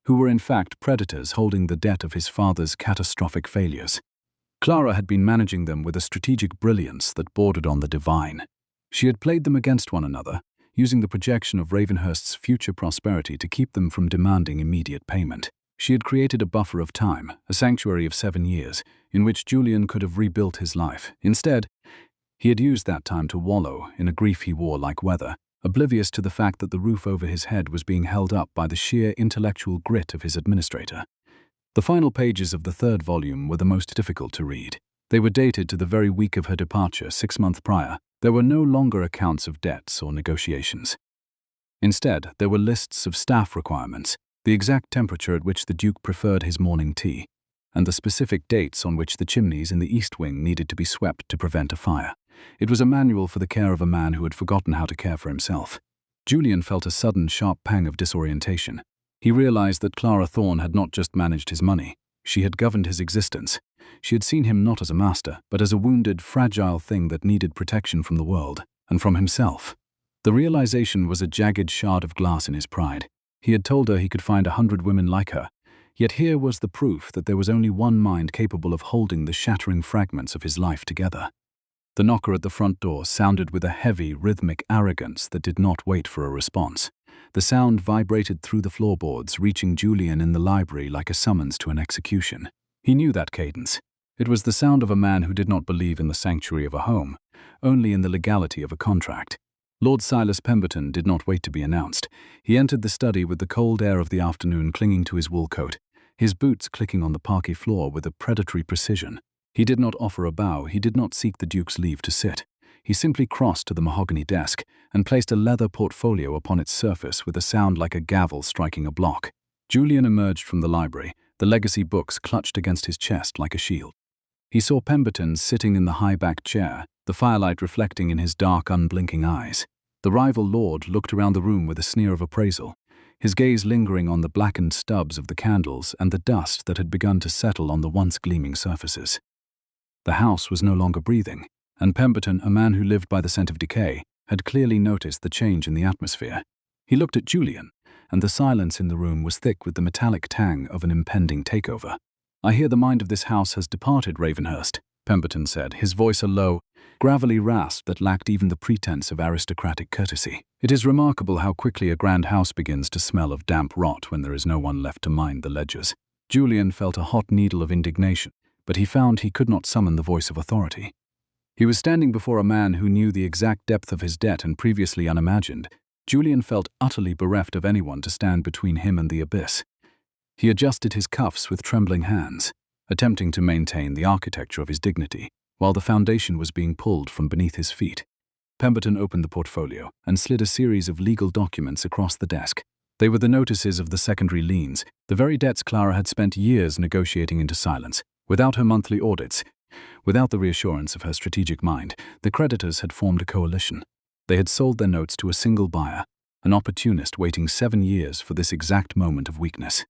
who were in fact predators holding the debt of his father's catastrophic failures. Clara had been managing them with a strategic brilliance that bordered on the divine. She had played them against one another, using the projection of Ravenhurst's future prosperity to keep them from demanding immediate payment. She had created a buffer of time, a sanctuary of 7 years, in which Julian could have rebuilt his life. Instead, he had used that time to wallow in a grief he wore like weather, oblivious to the fact that the roof over his head was being held up by the sheer intellectual grit of his administrator. The final pages of the third volume were the most difficult to read. They were dated to the very week of her departure 6 months prior. There were no longer accounts of debts or negotiations. Instead, there were lists of staff requirements, the exact temperature at which the Duke preferred his morning tea, and the specific dates on which the chimneys in the east wing needed to be swept to prevent a fire. It was a manual for the care of a man who had forgotten how to care for himself. Julian felt a sudden, sharp pang of disorientation. He realized that Clara Thorne had not just managed his money, she had governed his existence. She had seen him not as a master, but as a wounded, fragile thing that needed protection from the world, and from himself. The realization was a jagged shard of glass in his pride. He had told her he could find 100 women like her, yet here was the proof that there was only one mind capable of holding the shattering fragments of his life together. The knocker at the front door sounded with a heavy, rhythmic arrogance that did not wait for a response. The sound vibrated through the floorboards, reaching Julian in the library like a summons to an execution. He knew that cadence. It was the sound of a man who did not believe in the sanctuary of a home, only in the legality of a contract. Lord Silas Pemberton did not wait to be announced. He entered the study with the cold air of the afternoon clinging to his wool coat, his boots clicking on the parquet floor with a predatory precision. He did not offer a bow, he did not seek the Duke's leave to sit. He simply crossed to the mahogany desk and placed a leather portfolio upon its surface with a sound like a gavel striking a block. Julian emerged from the library, the legacy books clutched against his chest like a shield. He saw Pemberton sitting in the high-backed chair, the firelight reflecting in his dark, unblinking eyes. The rival lord looked around the room with a sneer of appraisal, his gaze lingering on the blackened stubs of the candles and the dust that had begun to settle on the once gleaming surfaces. The house was no longer breathing, and Pemberton, a man who lived by the scent of decay, had clearly noticed the change in the atmosphere. He looked at Julian, and the silence in the room was thick with the metallic tang of an impending takeover. "I hear the mind of this house has departed, Ravenhurst," Pemberton said, his voice a low, gravelly rasp that lacked even the pretense of aristocratic courtesy. "It is remarkable how quickly a grand house begins to smell of damp rot when there is no one left to mind the ledgers." Julian felt a hot needle of indignation, but he found he could not summon the voice of authority. He was standing before a man who knew the exact depth of his debt and previously unimagined. Julian felt utterly bereft of anyone to stand between him and the abyss. He adjusted his cuffs with trembling hands, attempting to maintain the architecture of his dignity, while the foundation was being pulled from beneath his feet. Pemberton opened the portfolio and slid a series of legal documents across the desk. They were the notices of the secondary liens, the very debts Clara had spent years negotiating into silence. Without her monthly audits, without the reassurance of her strategic mind, the creditors had formed a coalition. They had sold their notes to a single buyer, an opportunist waiting 7 years for this exact moment of weakness.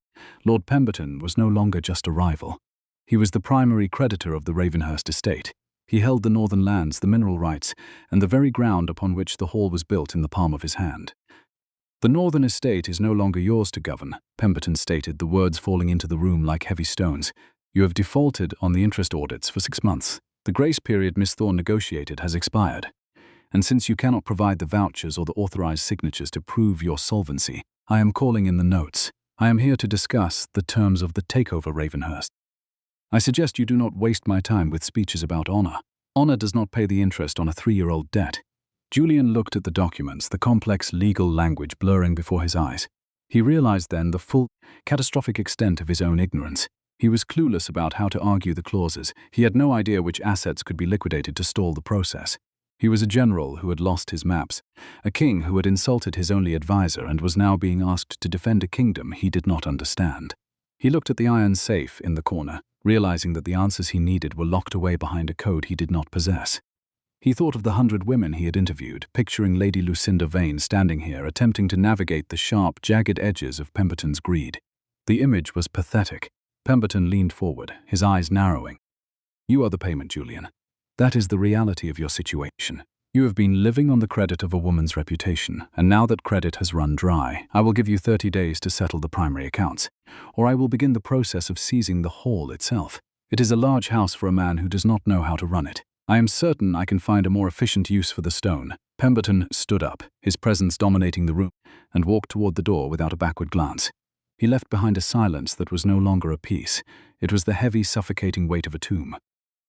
Lord Pemberton was no longer just a rival. He was the primary creditor of the Ravenhurst estate. He held the northern lands, the mineral rights, and the very ground upon which the hall was built in the palm of his hand. "The northern estate is no longer yours to govern," Pemberton stated, the words falling into the room like heavy stones. "You have defaulted on the interest audits for 6 months. The grace period Miss Thorne negotiated has expired. And since you cannot provide the vouchers or the authorized signatures to prove your solvency, I am calling in the notes. I am here to discuss the terms of the takeover, Ravenhurst. I suggest you do not waste my time with speeches about honor. Honor does not pay the interest on a 3-year-old debt." Julian looked at the documents, the complex legal language blurring before his eyes. He realized then the full, catastrophic extent of his own ignorance. He was clueless about how to argue the clauses. He had no idea which assets could be liquidated to stall the process. He was a general who had lost his maps, a king who had insulted his only advisor and was now being asked to defend a kingdom he did not understand. He looked at the iron safe in the corner, realizing that the answers he needed were locked away behind a code he did not possess. He thought of the 100 women he had interviewed, picturing Lady Lucinda Vane standing here, attempting to navigate the sharp, jagged edges of Pemberton's greed. The image was pathetic. Pemberton leaned forward, his eyes narrowing. "You are the payment, Julian. That is the reality of your situation. You have been living on the credit of a woman's reputation, and now that credit has run dry, I will give you 30 days to settle the primary accounts, or I will begin the process of seizing the hall itself. It is a large house for a man who does not know how to run it. I am certain I can find a more efficient use for the stone." Pemberton stood up, his presence dominating the room, and walked toward the door without a backward glance. He left behind a silence that was no longer a peace. It was the heavy, suffocating weight of a tomb.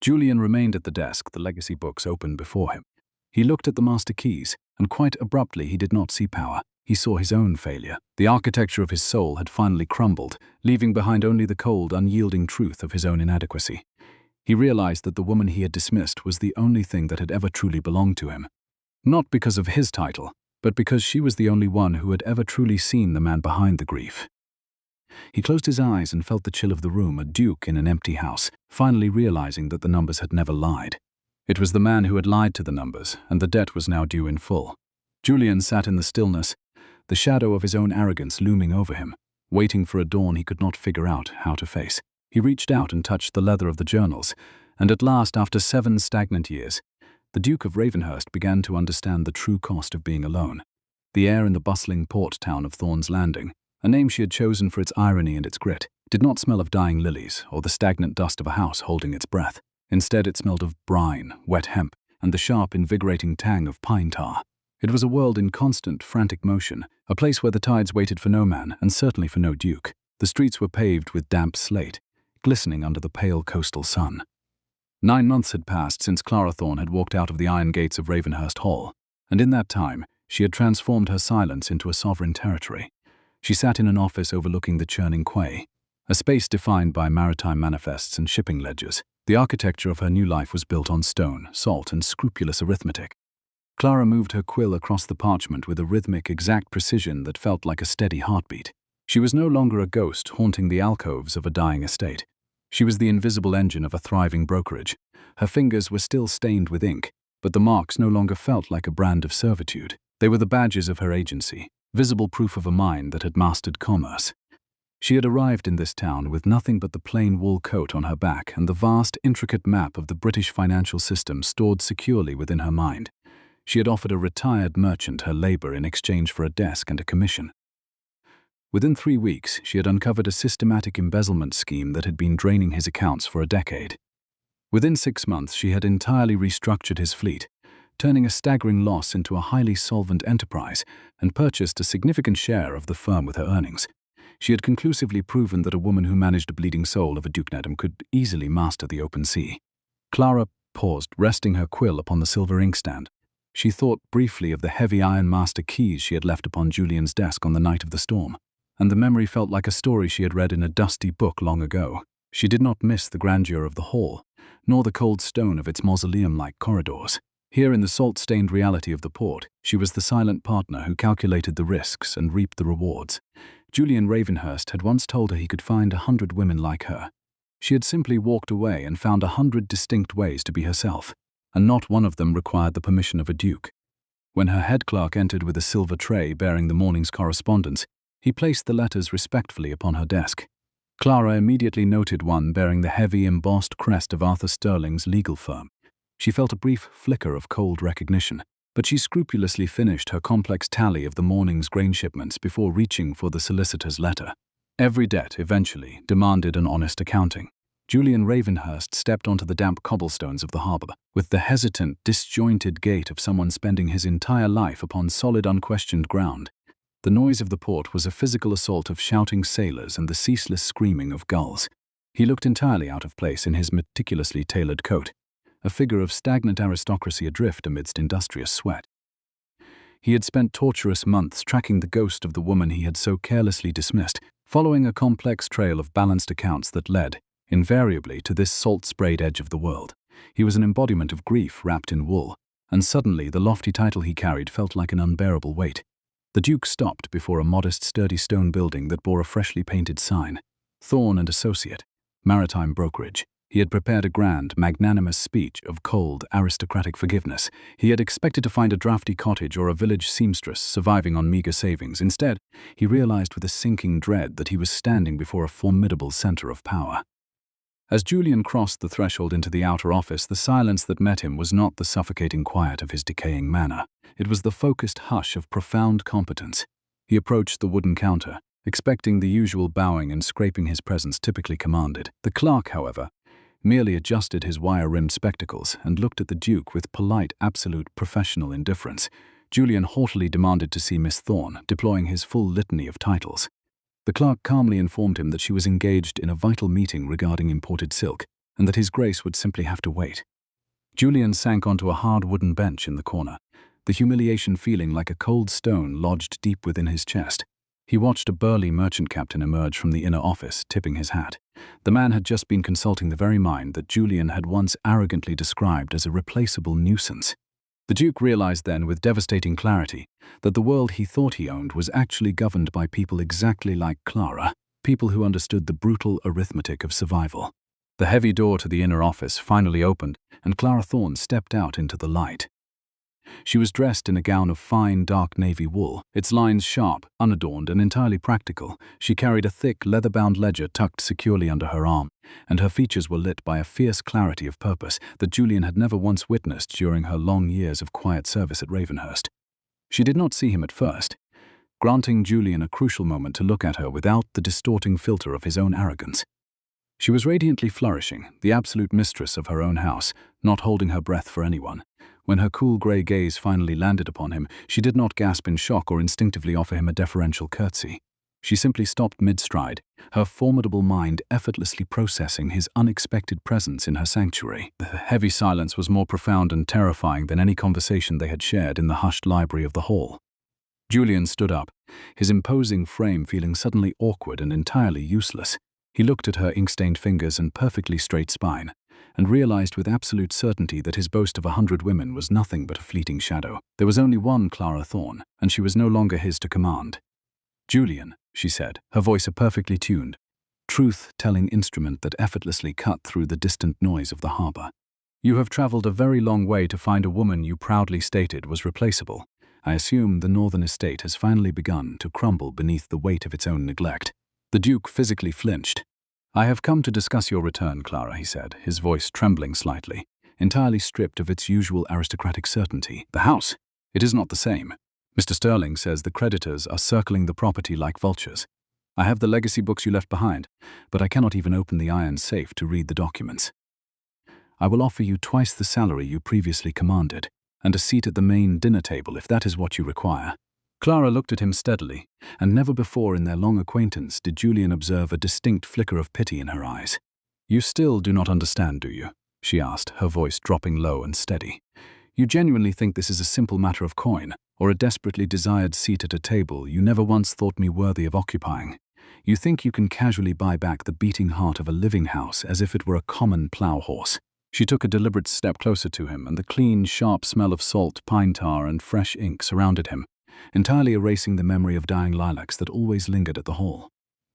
Julian remained at the desk, the legacy books open before him. He looked at the master keys, and quite abruptly he did not see power. He saw his own failure. The architecture of his soul had finally crumbled, leaving behind only the cold, unyielding truth of his own inadequacy. He realized that the woman he had dismissed was the only thing that had ever truly belonged to him. Not because of his title, but because she was the only one who had ever truly seen the man behind the grief. He closed his eyes and felt the chill of the room, a duke in an empty house, finally realizing that the numbers had never lied. It was the man who had lied to the numbers, and the debt was now due in full. Julian sat in the stillness, the shadow of his own arrogance looming over him, waiting for a dawn he could not figure out how to face. He reached out and touched the leather of the journals, and at last, after 7 stagnant years, the Duke of Ravenhurst began to understand the true cost of being alone. The air in the bustling port town of Thorne's Landing, a name she had chosen for its irony and its grit, did not smell of dying lilies or the stagnant dust of a house holding its breath. Instead, it smelled of brine, wet hemp, and the sharp, invigorating tang of pine tar. It was a world in constant, frantic motion, a place where the tides waited for no man, and certainly for no duke. The streets were paved with damp slate, glistening under the pale coastal sun. 9 months had passed since Clara Thorne had walked out of the iron gates of Ravenhurst Hall, and in that time, she had transformed her silence into a sovereign territory. She sat in an office overlooking the churning quay, a space defined by maritime manifests and shipping ledgers. The architecture of her new life was built on stone, salt, and scrupulous arithmetic. Clara moved her quill across the parchment with a rhythmic, exact precision that felt like a steady heartbeat. She was no longer a ghost haunting the alcoves of a dying estate. She was the invisible engine of a thriving brokerage. Her fingers were still stained with ink, but the marks no longer felt like a brand of servitude. They were the badges of her agency, visible proof of a mind that had mastered commerce. She had arrived in this town with nothing but the plain wool coat on her back and the vast, intricate map of the British financial system stored securely within her mind. She had offered a retired merchant her labor in exchange for a desk and a commission. Within 3 weeks, she had uncovered a systematic embezzlement scheme that had been draining his accounts for a decade. Within 6 months, she had entirely restructured his fleet, turning a staggering loss into a highly solvent enterprise, and purchased a significant share of the firm with her earnings. She had conclusively proven that a woman who managed a bleeding soul of a dukedom could easily master the open sea. Clara paused, resting her quill upon the silver inkstand. She thought briefly of the heavy iron master keys she had left upon Julian's desk on the night of the storm, and the memory felt like a story she had read in a dusty book long ago. She did not miss the grandeur of the hall, nor the cold stone of its mausoleum-like corridors. Here in the salt-stained reality of the port, she was the silent partner who calculated the risks and reaped the rewards. Julian Ravenhurst had once told her he could find 100 women like her. She had simply walked away and found 100 distinct ways to be herself, and not one of them required the permission of a duke. When her head clerk entered with a silver tray bearing the morning's correspondence, he placed the letters respectfully upon her desk. Clara immediately noted one bearing the heavy embossed crest of Arthur Sterling's legal firm. She felt a brief flicker of cold recognition, but she scrupulously finished her complex tally of the morning's grain shipments before reaching for the solicitor's letter. Every debt, eventually, demanded an honest accounting. Julian Ravenhurst stepped onto the damp cobblestones of the harbour, with the hesitant, disjointed gait of someone spending his entire life upon solid, unquestioned ground. The noise of the port was a physical assault of shouting sailors and the ceaseless screaming of gulls. He looked entirely out of place in his meticulously tailored coat, a figure of stagnant aristocracy adrift amidst industrious sweat. He had spent torturous months tracking the ghost of the woman he had so carelessly dismissed, following a complex trail of balanced accounts that led, invariably, to this salt-sprayed edge of the world. He was an embodiment of grief wrapped in wool, and suddenly the lofty title he carried felt like an unbearable weight. The Duke stopped before a modest, sturdy stone building that bore a freshly painted sign, Thorne and Associate, Maritime Brokerage. He had prepared a grand, magnanimous speech of cold, aristocratic forgiveness. He had expected to find a drafty cottage or a village seamstress surviving on meager savings. Instead, he realized with a sinking dread that he was standing before a formidable center of power. As Julian crossed the threshold into the outer office, the silence that met him was not the suffocating quiet of his decaying manner. It was the focused hush of profound competence. He approached the wooden counter, expecting the usual bowing and scraping his presence typically commanded. The clerk, however, merely adjusted his wire-rimmed spectacles and looked at the Duke with polite, absolute professional indifference. Julian haughtily demanded to see Miss Thorne, deploying his full litany of titles. The clerk calmly informed him that she was engaged in a vital meeting regarding imported silk, and that his grace would simply have to wait. Julian sank onto a hard wooden bench in the corner, the humiliation feeling like a cold stone lodged deep within his chest. He watched a burly merchant captain emerge from the inner office, tipping his hat. The man had just been consulting the very mind that Julian had once arrogantly described as a replaceable nuisance. The Duke realized then with devastating clarity that the world he thought he owned was actually governed by people exactly like Clara, people who understood the brutal arithmetic of survival. The heavy door to the inner office finally opened, and Clara Thorne stepped out into the light. She was dressed in a gown of fine, dark navy wool, its lines sharp, unadorned, and entirely practical. She carried a thick, leather-bound ledger tucked securely under her arm, and her features were lit by a fierce clarity of purpose that Julian had never once witnessed during her long years of quiet service at Ravenhurst. She did not see him at first, granting Julian a crucial moment to look at her without the distorting filter of his own arrogance. She was radiantly flourishing, the absolute mistress of her own house, not holding her breath for anyone. When her cool grey gaze finally landed upon him, she did not gasp in shock or instinctively offer him a deferential curtsy. She simply stopped mid-stride, her formidable mind effortlessly processing his unexpected presence in her sanctuary. The heavy silence was more profound and terrifying than any conversation they had shared in the hushed library of the hall. Julian stood up, his imposing frame feeling suddenly awkward and entirely useless. He looked at her ink-stained fingers and perfectly straight spine, and realized with absolute certainty that his boast of 100 women was nothing but a fleeting shadow. There was only one Clara Thorne, and she was no longer his to command. "Julian," she said, her voice a perfectly tuned, truth-telling instrument that effortlessly cut through the distant noise of the harbour. "You have travelled a very long way to find a woman you proudly stated was replaceable. I assume the northern estate has finally begun to crumble beneath the weight of its own neglect." The Duke physically flinched. "I have come to discuss your return, Clara," he said, his voice trembling slightly, entirely stripped of its usual aristocratic certainty. "The house? It is not the same. Mr. Sterling says the creditors are circling the property like vultures. I have the legacy books you left behind, but I cannot even open the iron safe to read the documents. I will offer you twice the salary you previously commanded, and a seat at the main dinner table if that is what you require." Clara looked at him steadily, and never before in their long acquaintance did Julian observe a distinct flicker of pity in her eyes. "You still do not understand, do you?" she asked, her voice dropping low and steady. You genuinely think this is a simple matter of coin, or a desperately desired seat at a table you never once thought me worthy of occupying? You think you can casually buy back the beating heart of a living house as if it were a common plough horse? She took a deliberate step closer to him, and the clean, sharp smell of salt, pine tar, and fresh ink surrounded him, entirely erasing the memory of dying lilacs that always lingered at the hall.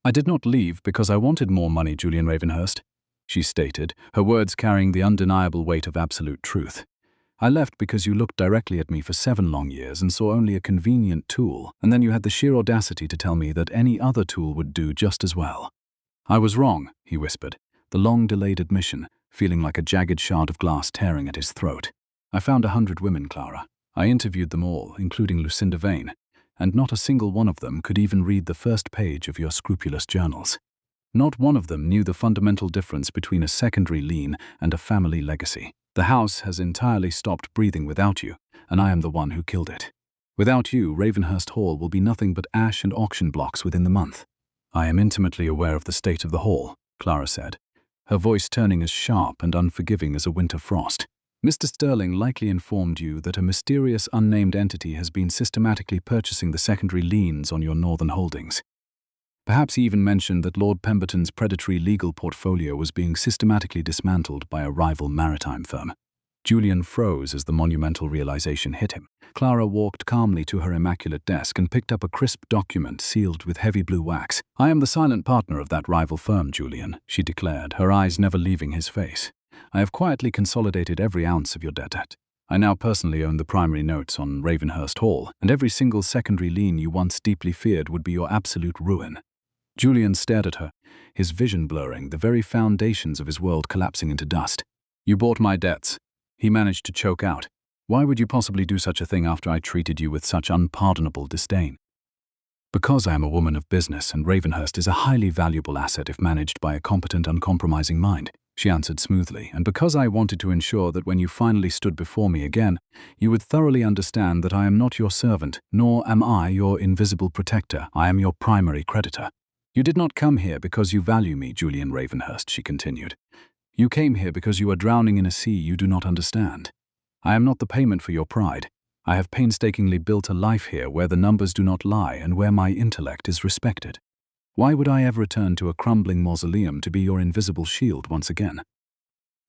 I did not leave because I wanted more money, Julian Ravenhurst, she stated, her words carrying the undeniable weight of absolute truth. I left because you looked directly at me for 7 long years and saw only a convenient tool, and then you had the sheer audacity to tell me that any other tool would do just as well. I was wrong, he whispered, the long-delayed admission feeling like a jagged shard of glass tearing at his throat. I found 100 women, Clara. I interviewed them all, including Lucinda Vane, and not a single one of them could even read the first page of your scrupulous journals. Not one of them knew the fundamental difference between a secondary lien and a family legacy. The house has entirely stopped breathing without you, and I am the one who killed it. Without you, Ravenhurst Hall will be nothing but ash and auction blocks within the month. I am intimately aware of the state of the hall, Clara said, her voice turning as sharp and unforgiving as a winter frost. Mr. Sterling likely informed you that a mysterious unnamed entity has been systematically purchasing the secondary liens on your northern holdings. Perhaps he even mentioned that Lord Pemberton's predatory legal portfolio was being systematically dismantled by a rival maritime firm. Julian froze as the monumental realization hit him. Clara walked calmly to her immaculate desk and picked up a crisp document sealed with heavy blue wax. I am the silent partner of that rival firm, Julian, she declared, her eyes never leaving his face. I have quietly consolidated every ounce of your debt. I now personally own the primary notes on Ravenhurst Hall, and every single secondary lien you once deeply feared would be your absolute ruin. Julian stared at her, his vision blurring, the very foundations of his world collapsing into dust. You bought my debts, he managed to choke out. Why would you possibly do such a thing after I treated you with such unpardonable disdain? Because I am a woman of business, and Ravenhurst is a highly valuable asset if managed by a competent, uncompromising mind, she answered smoothly, and because I wanted to ensure that when you finally stood before me again, you would thoroughly understand that I am not your servant, nor am I your invisible protector. I am your primary creditor. You did not come here because you value me, Julian Ravenhurst, she continued. You came here because you are drowning in a sea you do not understand. I am not the payment for your pride. I have painstakingly built a life here where the numbers do not lie and where my intellect is respected. Why would I ever return to a crumbling mausoleum to be your invisible shield once again?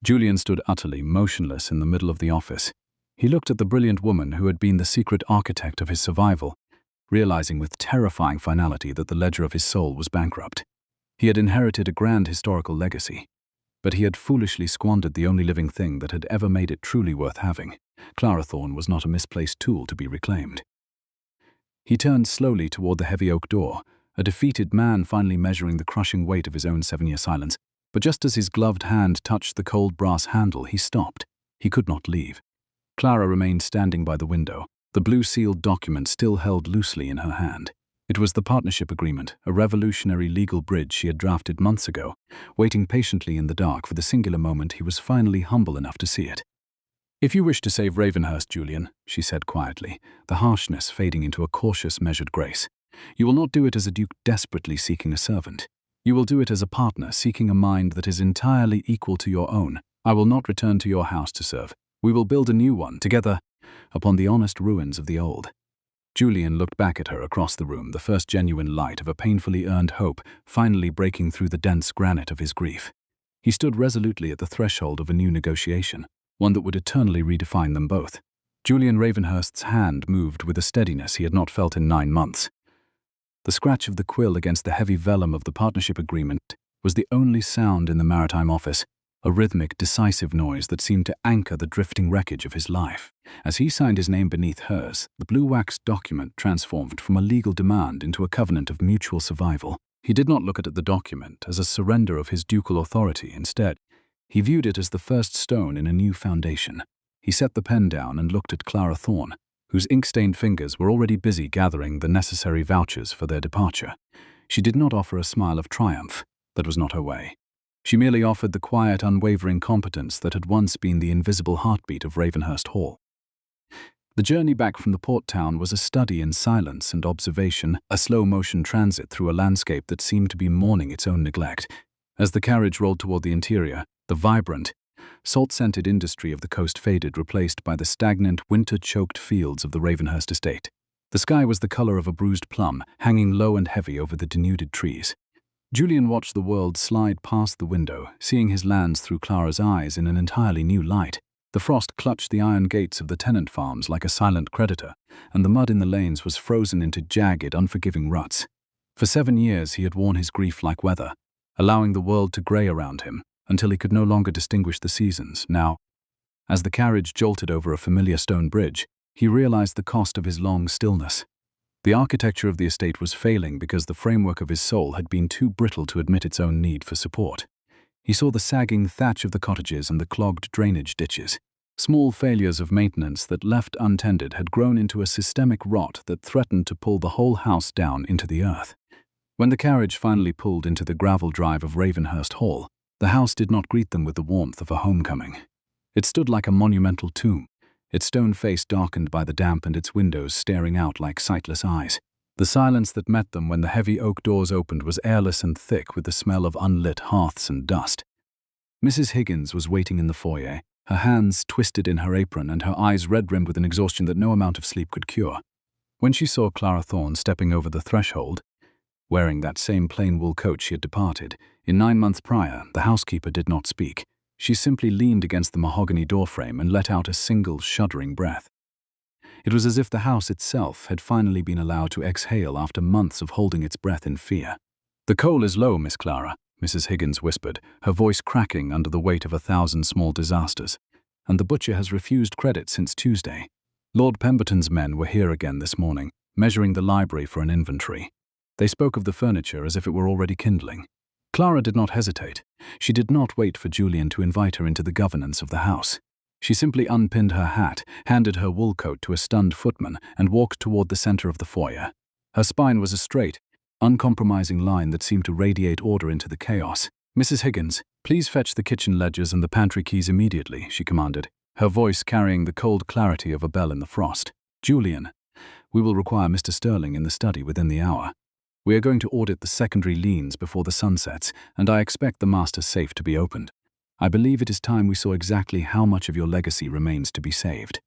Julian stood utterly motionless in the middle of the office. He looked at the brilliant woman who had been the secret architect of his survival, realizing with terrifying finality that the ledger of his soul was bankrupt. He had inherited a grand historical legacy, but he had foolishly squandered the only living thing that had ever made it truly worth having. Clara Thorne was not a misplaced tool to be reclaimed. He turned slowly toward the heavy oak door, a defeated man finally measuring the crushing weight of his own 7-year silence. But just as his gloved hand touched the cold brass handle, he stopped. He could not leave. Clara remained standing by the window, the blue-sealed document still held loosely in her hand. It was the partnership agreement, a revolutionary legal bridge she had drafted months ago, waiting patiently in the dark for the singular moment he was finally humble enough to see it. If you wish to save Ravenhurst, Julian, she said quietly, the harshness fading into a cautious, measured grace, you will not do it as a duke desperately seeking a servant. You will do it as a partner seeking a mind that is entirely equal to your own. I will not return to your house to serve. We will build a new one, together, upon the honest ruins of the old. Julian looked back at her across the room, the first genuine light of a painfully earned hope finally breaking through the dense granite of his grief. He stood resolutely at the threshold of a new negotiation, one that would eternally redefine them both. Julian Ravenhurst's hand moved with a steadiness he had not felt in 9 months. The scratch of the quill against the heavy vellum of the partnership agreement was the only sound in the maritime office, a rhythmic, decisive noise that seemed to anchor the drifting wreckage of his life. As he signed his name beneath hers, the blue-wax document transformed from a legal demand into a covenant of mutual survival. He did not look at the document as a surrender of his ducal authority. Instead, he viewed it as the first stone in a new foundation. He set the pen down and looked at Clara Thorne, whose ink-stained fingers were already busy gathering the necessary vouchers for their departure. She did not offer a smile of triumph. That was not her way. She merely offered the quiet, unwavering competence that had once been the invisible heartbeat of Ravenhurst Hall. The journey back from the port town was a study in silence and observation, a slow-motion transit through a landscape that seemed to be mourning its own neglect. As the carriage rolled toward the interior, the vibrant, Salt-scented industry of the coast faded, replaced by the stagnant, winter-choked fields of the Ravenhurst estate. The sky was the color of a bruised plum, hanging low and heavy over the denuded trees. Julian watched the world slide past the window, seeing his lands through Clara's eyes in an entirely new light. The frost clutched the iron gates of the tenant farms like a silent creditor, and the mud in the lanes was frozen into jagged, unforgiving ruts. For 7 years he had worn his grief like weather, allowing the world to grey around him, until he could no longer distinguish the seasons. Now, as the carriage jolted over a familiar stone bridge, he realized the cost of his long stillness. The architecture of the estate was failing because the framework of his soul had been too brittle to admit its own need for support. He saw the sagging thatch of the cottages and the clogged drainage ditches. Small failures of maintenance that, left untended, had grown into a systemic rot that threatened to pull the whole house down into the earth. When the carriage finally pulled into the gravel drive of Ravenhurst Hall, the house did not greet them with the warmth of a homecoming. It stood like a monumental tomb, its stone face darkened by the damp and its windows staring out like sightless eyes. The silence that met them when the heavy oak doors opened was airless and thick with the smell of unlit hearths and dust. Mrs. Higgins was waiting in the foyer, her hands twisted in her apron and her eyes red-rimmed with an exhaustion that no amount of sleep could cure. When she saw Clara Thorne stepping over the threshold, wearing that same plain wool coat she had departed, in 9 months prior, the housekeeper did not speak. She simply leaned against the mahogany doorframe and let out a single shuddering breath. It was as if the house itself had finally been allowed to exhale after months of holding its breath in fear. "The coal is low, Miss Clara," Mrs. Higgins whispered, her voice cracking under the weight of 1,000 small disasters. "And the butcher has refused credit since Tuesday. Lord Pemberton's men were here again this morning, measuring the library for an inventory. They spoke of the furniture as if it were already kindling." Clara did not hesitate. She did not wait for Julian to invite her into the governance of the house. She simply unpinned her hat, handed her wool coat to a stunned footman, and walked toward the center of the foyer. Her spine was a straight, uncompromising line that seemed to radiate order into the chaos. "Mrs. Higgins, please fetch the kitchen ledgers and the pantry keys immediately," she commanded, her voice carrying the cold clarity of a bell in the frost. "Julian, we will require Mr. Sterling in the study within the hour. We are going to audit the secondary liens before the sun sets, and I expect the master safe to be opened. I believe it is time we saw exactly how much of your legacy remains to be saved."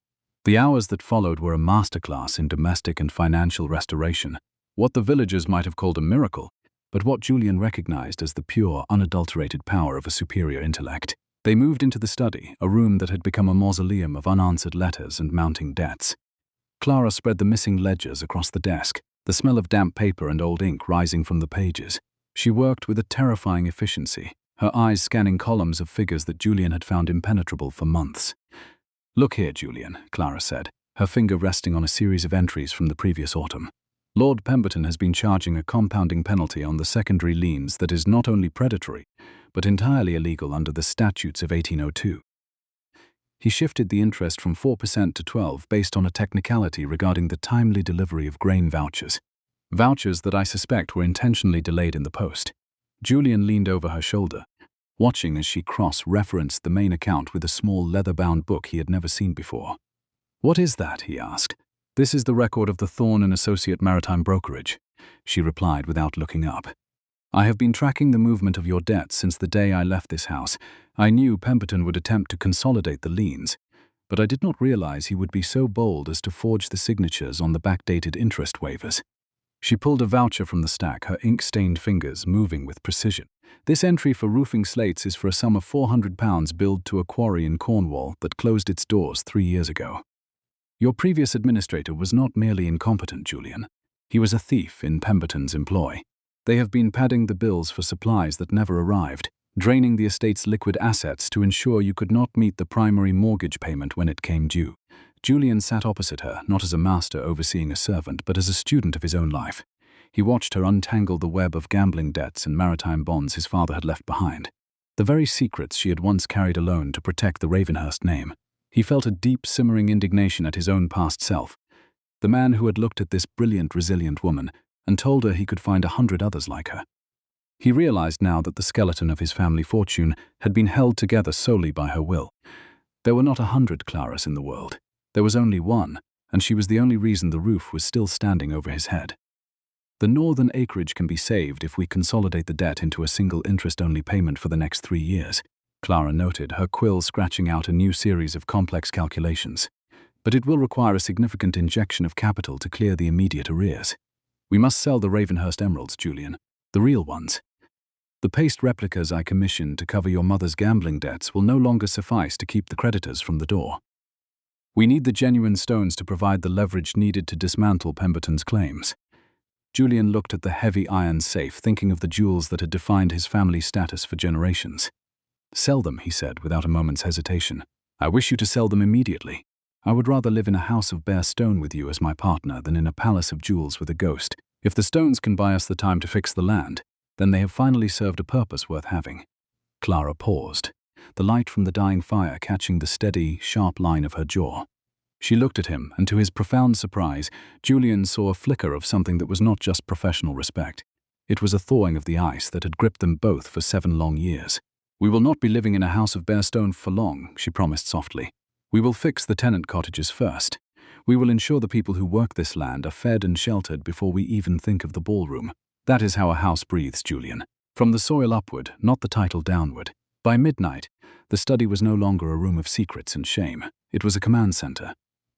The hours that followed were a masterclass in domestic and financial restoration, what the villagers might have called a miracle, but what Julian recognized as the pure, unadulterated power of a superior intellect. They moved into the study, a room that had become a mausoleum of unanswered letters and mounting debts. Clara spread the missing ledgers across the desk, the smell of damp paper and old ink rising from the pages. She worked with a terrifying efficiency, her eyes scanning columns of figures that Julian had found impenetrable for months. "Look here, Julian," Clara said, her finger resting on a series of entries from the previous autumn. "Lord Pemberton has been charging a compounding penalty on the secondary liens that is not only predatory, but entirely illegal under the statutes of 1802. He shifted the interest from 4% to 12% based on a technicality regarding the timely delivery of grain vouchers. Vouchers that I suspect were intentionally delayed in the post." Julian leaned over her shoulder, watching as she cross-referenced the main account with a small leather-bound book he had never seen before. "What is that?" he asked. "This is the record of the Thorne and Associate Maritime Brokerage," she replied without looking up. "I have been tracking the movement of your debts since the day I left this house. I knew Pemberton would attempt to consolidate the liens, but I did not realize he would be so bold as to forge the signatures on the backdated interest waivers." She pulled a voucher from the stack, her ink-stained fingers moving with precision. "This entry for roofing slates is for a sum of £400 billed to a quarry in Cornwall that closed its doors 3 years ago. Your previous administrator was not merely incompetent, Julian. He was a thief in Pemberton's employ. They have been padding the bills for supplies that never arrived, draining the estate's liquid assets to ensure you could not meet the primary mortgage payment when it came due." Julian sat opposite her, not as a master overseeing a servant, but as a student of his own life. He watched her untangle the web of gambling debts and maritime bonds his father had left behind, the very secrets she had once carried alone to protect the Ravenhurst name. He felt a deep, simmering indignation at his own past self, the man who had looked at this brilliant, resilient woman and told her he could find 100 others like her. He realized now that the skeleton of his family fortune had been held together solely by her will. There were not 100 Claras in the world. There was only one, and she was the only reason the roof was still standing over his head. "The northern acreage can be saved if we consolidate the debt into a single interest-only payment for the next 3 years," Clara noted, her quill scratching out a new series of complex calculations. "But it will require a significant injection of capital to clear the immediate arrears. We must sell the Ravenhurst emeralds, Julian. The real ones. The paste replicas I commissioned to cover your mother's gambling debts will no longer suffice to keep the creditors from the door. We need the genuine stones to provide the leverage needed to dismantle Pemberton's claims." Julian looked at the heavy iron safe, thinking of the jewels that had defined his family's status for generations. "Sell them," he said, without a moment's hesitation. "I wish you to sell them immediately. I would rather live in a house of bare stone with you as my partner than in a palace of jewels with a ghost. If the stones can buy us the time to fix the land, then they have finally served a purpose worth having." Clara paused, the light from the dying fire catching the steady, sharp line of her jaw. She looked at him, and to his profound surprise, Julian saw a flicker of something that was not just professional respect. It was a thawing of the ice that had gripped them both for 7 long years. "We will not be living in a house of bare stone for long," she promised softly. "We will fix the tenant cottages first. We will ensure the people who work this land are fed and sheltered before we even think of the ballroom. That is how a house breathes, Julian. From the soil upward, not the title downward." By midnight, the study was no longer a room of secrets and shame. It was a command center.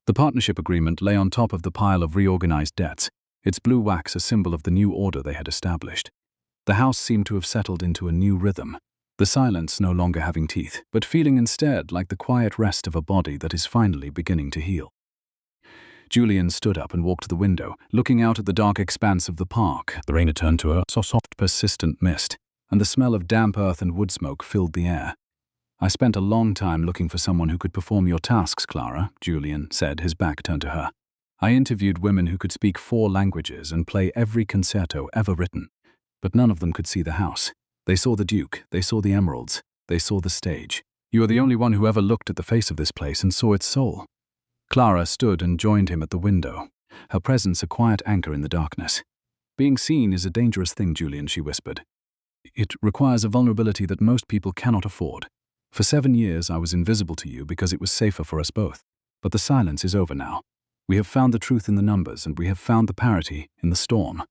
The partnership agreement lay on top of the pile of reorganized debts, its blue wax a symbol of the new order they had established. The house seemed to have settled into a new rhythm, the silence no longer having teeth, but feeling instead like the quiet rest of a body that is finally beginning to heal. Julian stood up and walked to the window, looking out at the dark expanse of the park. The rain had turned to a soft, persistent mist, and the smell of damp earth and wood smoke filled the air. "I spent a long time looking for someone who could perform your tasks, Clara," Julian said, his back turned to her. "I interviewed women who could speak 4 languages and play every concerto ever written, but none of them could see the house. They saw the Duke, they saw the emeralds, they saw the stage. You are the only one who ever looked at the face of this place and saw its soul." Clara stood and joined him at the window, her presence a quiet anchor in the darkness. "Being seen is a dangerous thing, Julian," she whispered. "It requires a vulnerability that most people cannot afford. For 7 years I was invisible to you because it was safer for us both. But the silence is over now. We have found the truth in the numbers, and we have found the parity in the storm."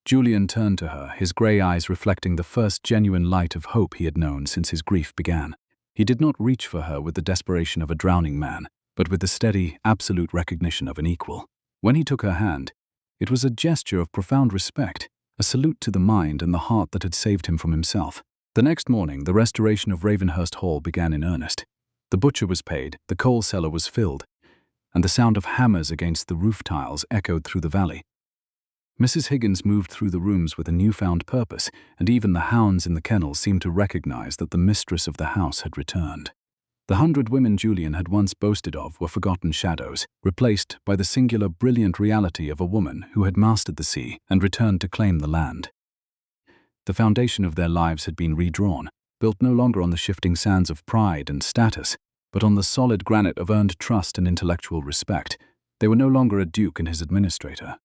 Julian turned to her, his grey eyes reflecting the first genuine light of hope he had known since his grief began. He did not reach for her with the desperation of a drowning man, but with the steady, absolute recognition of an equal. When he took her hand, it was a gesture of profound respect, a salute to the mind and the heart that had saved him from himself. The next morning, the restoration of Ravenhurst Hall began in earnest. The butcher was paid, the coal cellar was filled, and the sound of hammers against the roof tiles echoed through the valley. Mrs. Higgins moved through the rooms with a newfound purpose, and even the hounds in the kennel seemed to recognize that the mistress of the house had returned. The 100 women Julian had once boasted of were forgotten shadows, replaced by the singular, brilliant reality of a woman who had mastered the sea and returned to claim the land. The foundation of their lives had been redrawn, built no longer on the shifting sands of pride and status, but on the solid granite of earned trust and intellectual respect. They were no longer a duke and his administrator.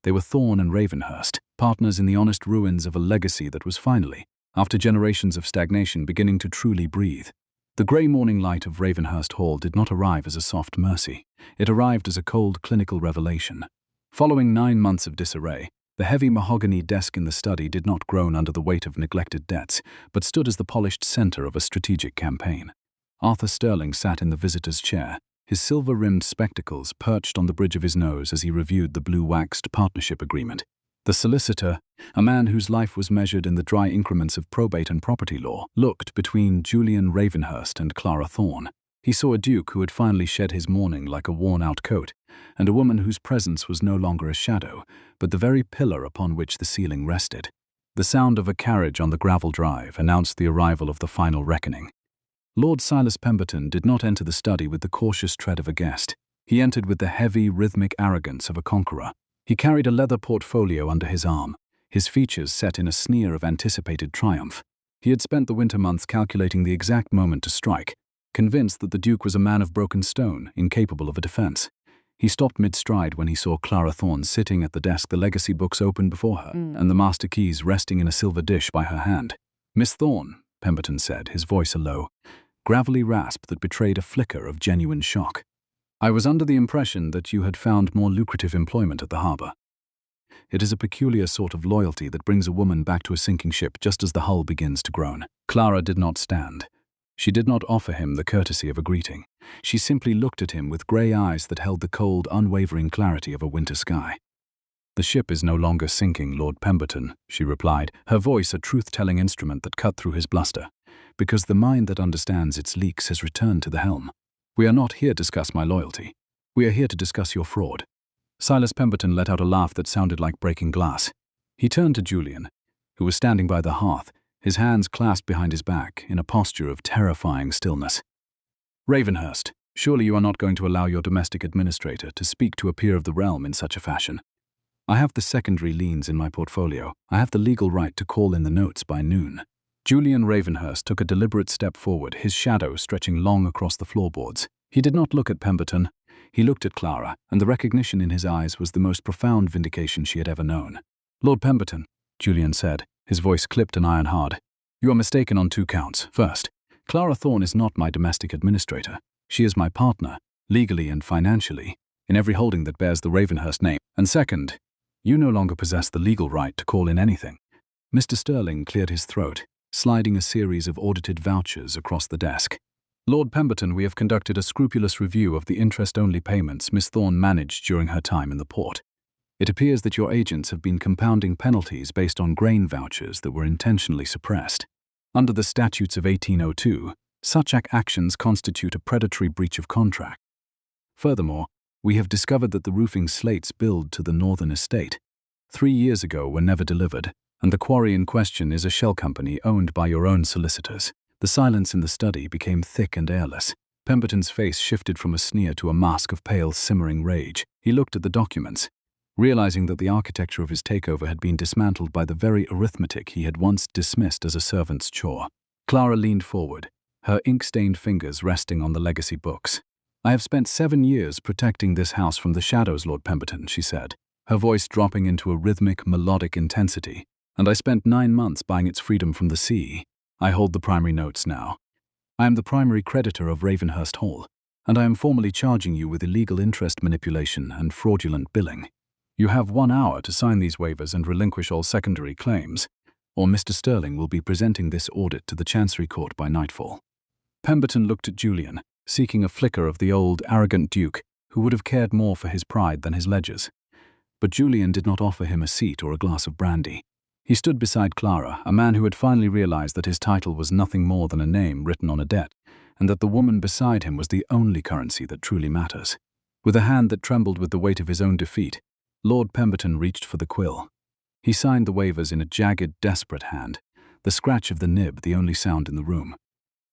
They were Thorne and Ravenhurst, partners in the honest ruins of a legacy that was finally, after generations of stagnation, beginning to truly breathe. The grey morning light of Ravenhurst Hall did not arrive as a soft mercy. It arrived as a cold, clinical revelation. Following 9 months of disarray, the heavy mahogany desk in the study did not groan under the weight of neglected debts, but stood as the polished center of a strategic campaign. Arthur Sterling sat in the visitor's chair, his silver-rimmed spectacles perched on the bridge of his nose as he reviewed the blue-waxed partnership agreement. The solicitor, a man whose life was measured in the dry increments of probate and property law, looked between Julian Ravenhurst and Clara Thorne. He saw a duke who had finally shed his mourning like a worn-out coat, and a woman whose presence was no longer a shadow, but the very pillar upon which the ceiling rested. The sound of a carriage on the gravel drive announced the arrival of the final reckoning. Lord Silas Pemberton did not enter the study with the cautious tread of a guest. He entered with the heavy, rhythmic arrogance of a conqueror. He carried a leather portfolio under his arm, his features set in a sneer of anticipated triumph. He had spent the winter months calculating the exact moment to strike, convinced that the Duke was a man of broken stone, incapable of a defense. He stopped mid-stride when he saw Clara Thorne sitting at the desk, the legacy books open before her, and the master keys resting in a silver dish by her hand. "Miss Thorne," Pemberton said, his voice a low, gravelly rasp that betrayed a flicker of genuine shock. "I was under the impression that you had found more lucrative employment at the harbour. It is a peculiar sort of loyalty that brings a woman back to a sinking ship just as the hull begins to groan." Clara did not stand. She did not offer him the courtesy of a greeting. She simply looked at him with grey eyes that held the cold, unwavering clarity of a winter sky. "The ship is no longer sinking, Lord Pemberton," she replied, her voice a truth-telling instrument that cut through his bluster, "because the mind that understands its leaks has returned to the helm. We are not here to discuss my loyalty. We are here to discuss your fraud." Silas Pemberton let out a laugh that sounded like breaking glass. He turned to Julian, who was standing by the hearth, his hands clasped behind his back in a posture of terrifying stillness. "Ravenhurst, surely you are not going to allow your domestic administrator to speak to a peer of the realm in such a fashion. I have the secondary liens in my portfolio. I have the legal right to call in the notes by noon." Julian Ravenhurst took a deliberate step forward, his shadow stretching long across the floorboards. He did not look at Pemberton. He looked at Clara, and the recognition in his eyes was the most profound vindication she had ever known. "Lord Pemberton," Julian said, his voice clipped and iron hard, "you are mistaken on 2 counts. First, Clara Thorne is not my domestic administrator. She is my partner, legally and financially, in every holding that bears the Ravenhurst name. And second, you no longer possess the legal right to call in anything." Mr. Sterling cleared his throat, sliding a series of audited vouchers across the desk. "Lord Pemberton, we have conducted a scrupulous review of the interest-only payments Miss Thorne managed during her time in the port. It appears that your agents have been compounding penalties based on grain vouchers that were intentionally suppressed. Under the statutes of 1802, such actions constitute a predatory breach of contract. Furthermore, we have discovered that the roofing slates billed to the Northern Estate 3 years ago were never delivered, and the quarry in question is a shell company owned by your own solicitors." The silence in the study became thick and airless. Pemberton's face shifted from a sneer to a mask of pale, simmering rage. He looked at the documents, realizing that the architecture of his takeover had been dismantled by the very arithmetic he had once dismissed as a servant's chore. Clara leaned forward, her ink-stained fingers resting on the legacy books. "I have spent 7 years protecting this house from the shadows, Lord Pemberton," she said, her voice dropping into a rhythmic, melodic intensity. "And I spent 9 months buying its freedom from the sea. I hold the primary notes now. I am the primary creditor of Ravenhurst Hall, and I am formally charging you with illegal interest manipulation and fraudulent billing. You have 1 hour to sign these waivers and relinquish all secondary claims, or Mr. Sterling will be presenting this audit to the Chancery Court by nightfall." Pemberton looked at Julian, seeking a flicker of the old, arrogant duke who would have cared more for his pride than his ledgers. But Julian did not offer him a seat or a glass of brandy. He stood beside Clara, a man who had finally realized that his title was nothing more than a name written on a debt, and that the woman beside him was the only currency that truly matters. With a hand that trembled with the weight of his own defeat, Lord Pemberton reached for the quill. He signed the waivers in a jagged, desperate hand, the scratch of the nib the only sound in the room.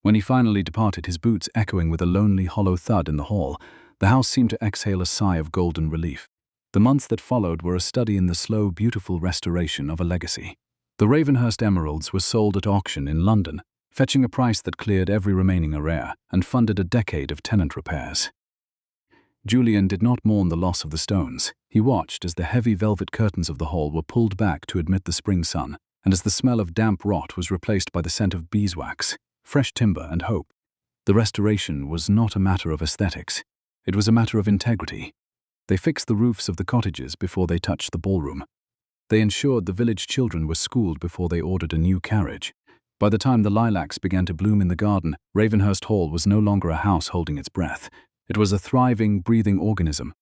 When he finally departed, his boots echoing with a lonely, hollow thud in the hall, the house seemed to exhale a sigh of golden relief. The months that followed were a study in the slow, beautiful restoration of a legacy. The Ravenhurst emeralds were sold at auction in London, fetching a price that cleared every remaining arrear and funded a decade of tenant repairs. Julian did not mourn the loss of the stones. He watched as the heavy velvet curtains of the hall were pulled back to admit the spring sun, and as the smell of damp rot was replaced by the scent of beeswax, fresh timber, and hope. The restoration was not a matter of aesthetics. It was a matter of integrity. They fixed the roofs of the cottages before they touched the ballroom. They ensured the village children were schooled before they ordered a new carriage. By the time the lilacs began to bloom in the garden, Ravenhurst Hall was no longer a house holding its breath. It was a thriving, breathing organism,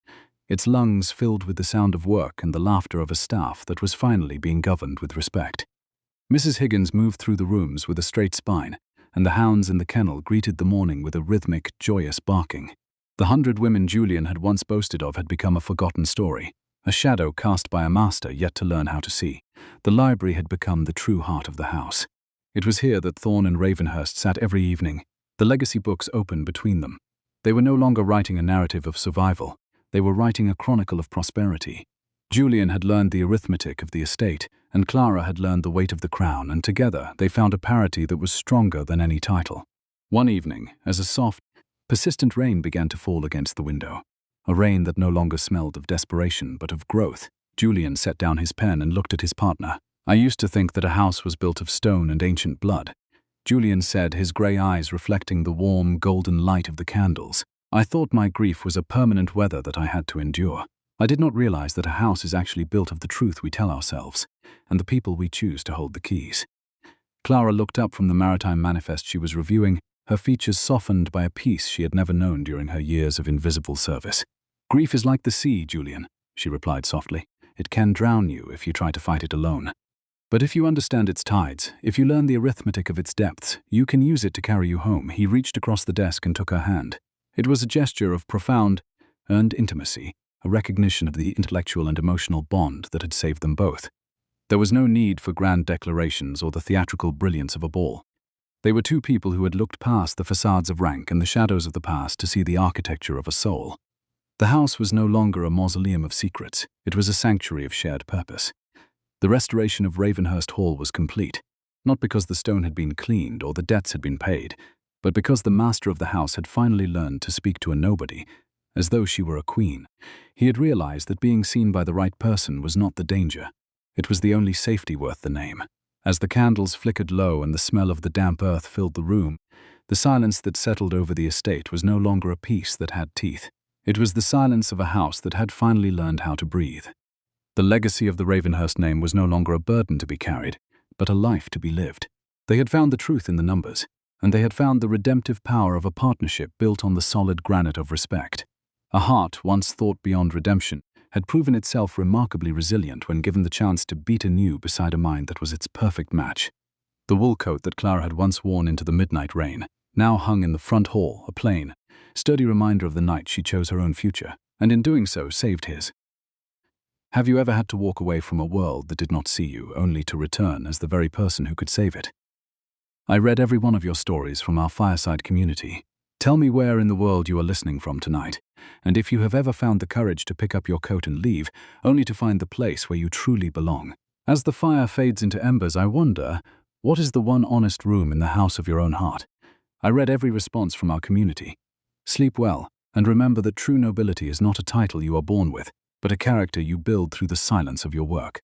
its lungs filled with the sound of work and the laughter of a staff that was finally being governed with respect. Mrs. Higgins moved through the rooms with a straight spine, and the hounds in the kennel greeted the morning with a rhythmic, joyous barking. The 100 women Julian had once boasted of had become a forgotten story, a shadow cast by a master yet to learn how to see. The library had become the true heart of the house. It was here that Thorne and Ravenhurst sat every evening, the legacy books open between them. They were no longer writing a narrative of survival. They were writing a chronicle of prosperity. Julian had learned the arithmetic of the estate, and Clara had learned the weight of the crown, and together they found a parity that was stronger than any title. One evening, as a soft, persistent rain began to fall against the window, a rain that no longer smelled of desperation but of growth, Julian set down his pen and looked at his partner. "I used to think that a house was built of stone and ancient blood," Julian said, his grey eyes reflecting the warm, golden light of the candles. "I thought my grief was a permanent weather that I had to endure. I did not realize that a house is actually built of the truth we tell ourselves, and the people we choose to hold the keys." Clara looked up from the maritime manifest she was reviewing, her features softened by a peace she had never known during her years of invisible service. "Grief is like the sea, Julian," she replied softly. "It can drown you if you try to fight it alone. But if you understand its tides, if you learn the arithmetic of its depths, you can use it to carry you home." He reached across the desk and took her hand. It was a gesture of profound, earned intimacy, a recognition of the intellectual and emotional bond that had saved them both. There was no need for grand declarations or the theatrical brilliance of a ball. They were two people who had looked past the facades of rank and the shadows of the past to see the architecture of a soul. The house was no longer a mausoleum of secrets, it was a sanctuary of shared purpose. The restoration of Ravenhurst Hall was complete, not because the stone had been cleaned or the debts had been paid, but because the master of the house had finally learned to speak to a nobody, as though she were a queen. He had realized that being seen by the right person was not the danger. It was the only safety worth the name. As the candles flickered low and the smell of the damp earth filled the room, the silence that settled over the estate was no longer a peace that had teeth. It was the silence of a house that had finally learned how to breathe. The legacy of the Ravenhurst name was no longer a burden to be carried, but a life to be lived. They had found the truth in the numbers, and they had found the redemptive power of a partnership built on the solid granite of respect. A heart, once thought beyond redemption, had proven itself remarkably resilient when given the chance to beat anew beside a mind that was its perfect match. The wool coat that Clara had once worn into the midnight rain now hung in the front hall, a plain, sturdy reminder of the night she chose her own future, and in doing so saved his. Have you ever had to walk away from a world that did not see you, only to return as the very person who could save it? I read every one of your stories from our fireside community. Tell me where in the world you are listening from tonight, and if you have ever found the courage to pick up your coat and leave, only to find the place where you truly belong. As the fire fades into embers, I wonder, what is the one honest room in the house of your own heart? I read every response from our community. Sleep well, and remember that true nobility is not a title you are born with, but a character you build through the silence of your work.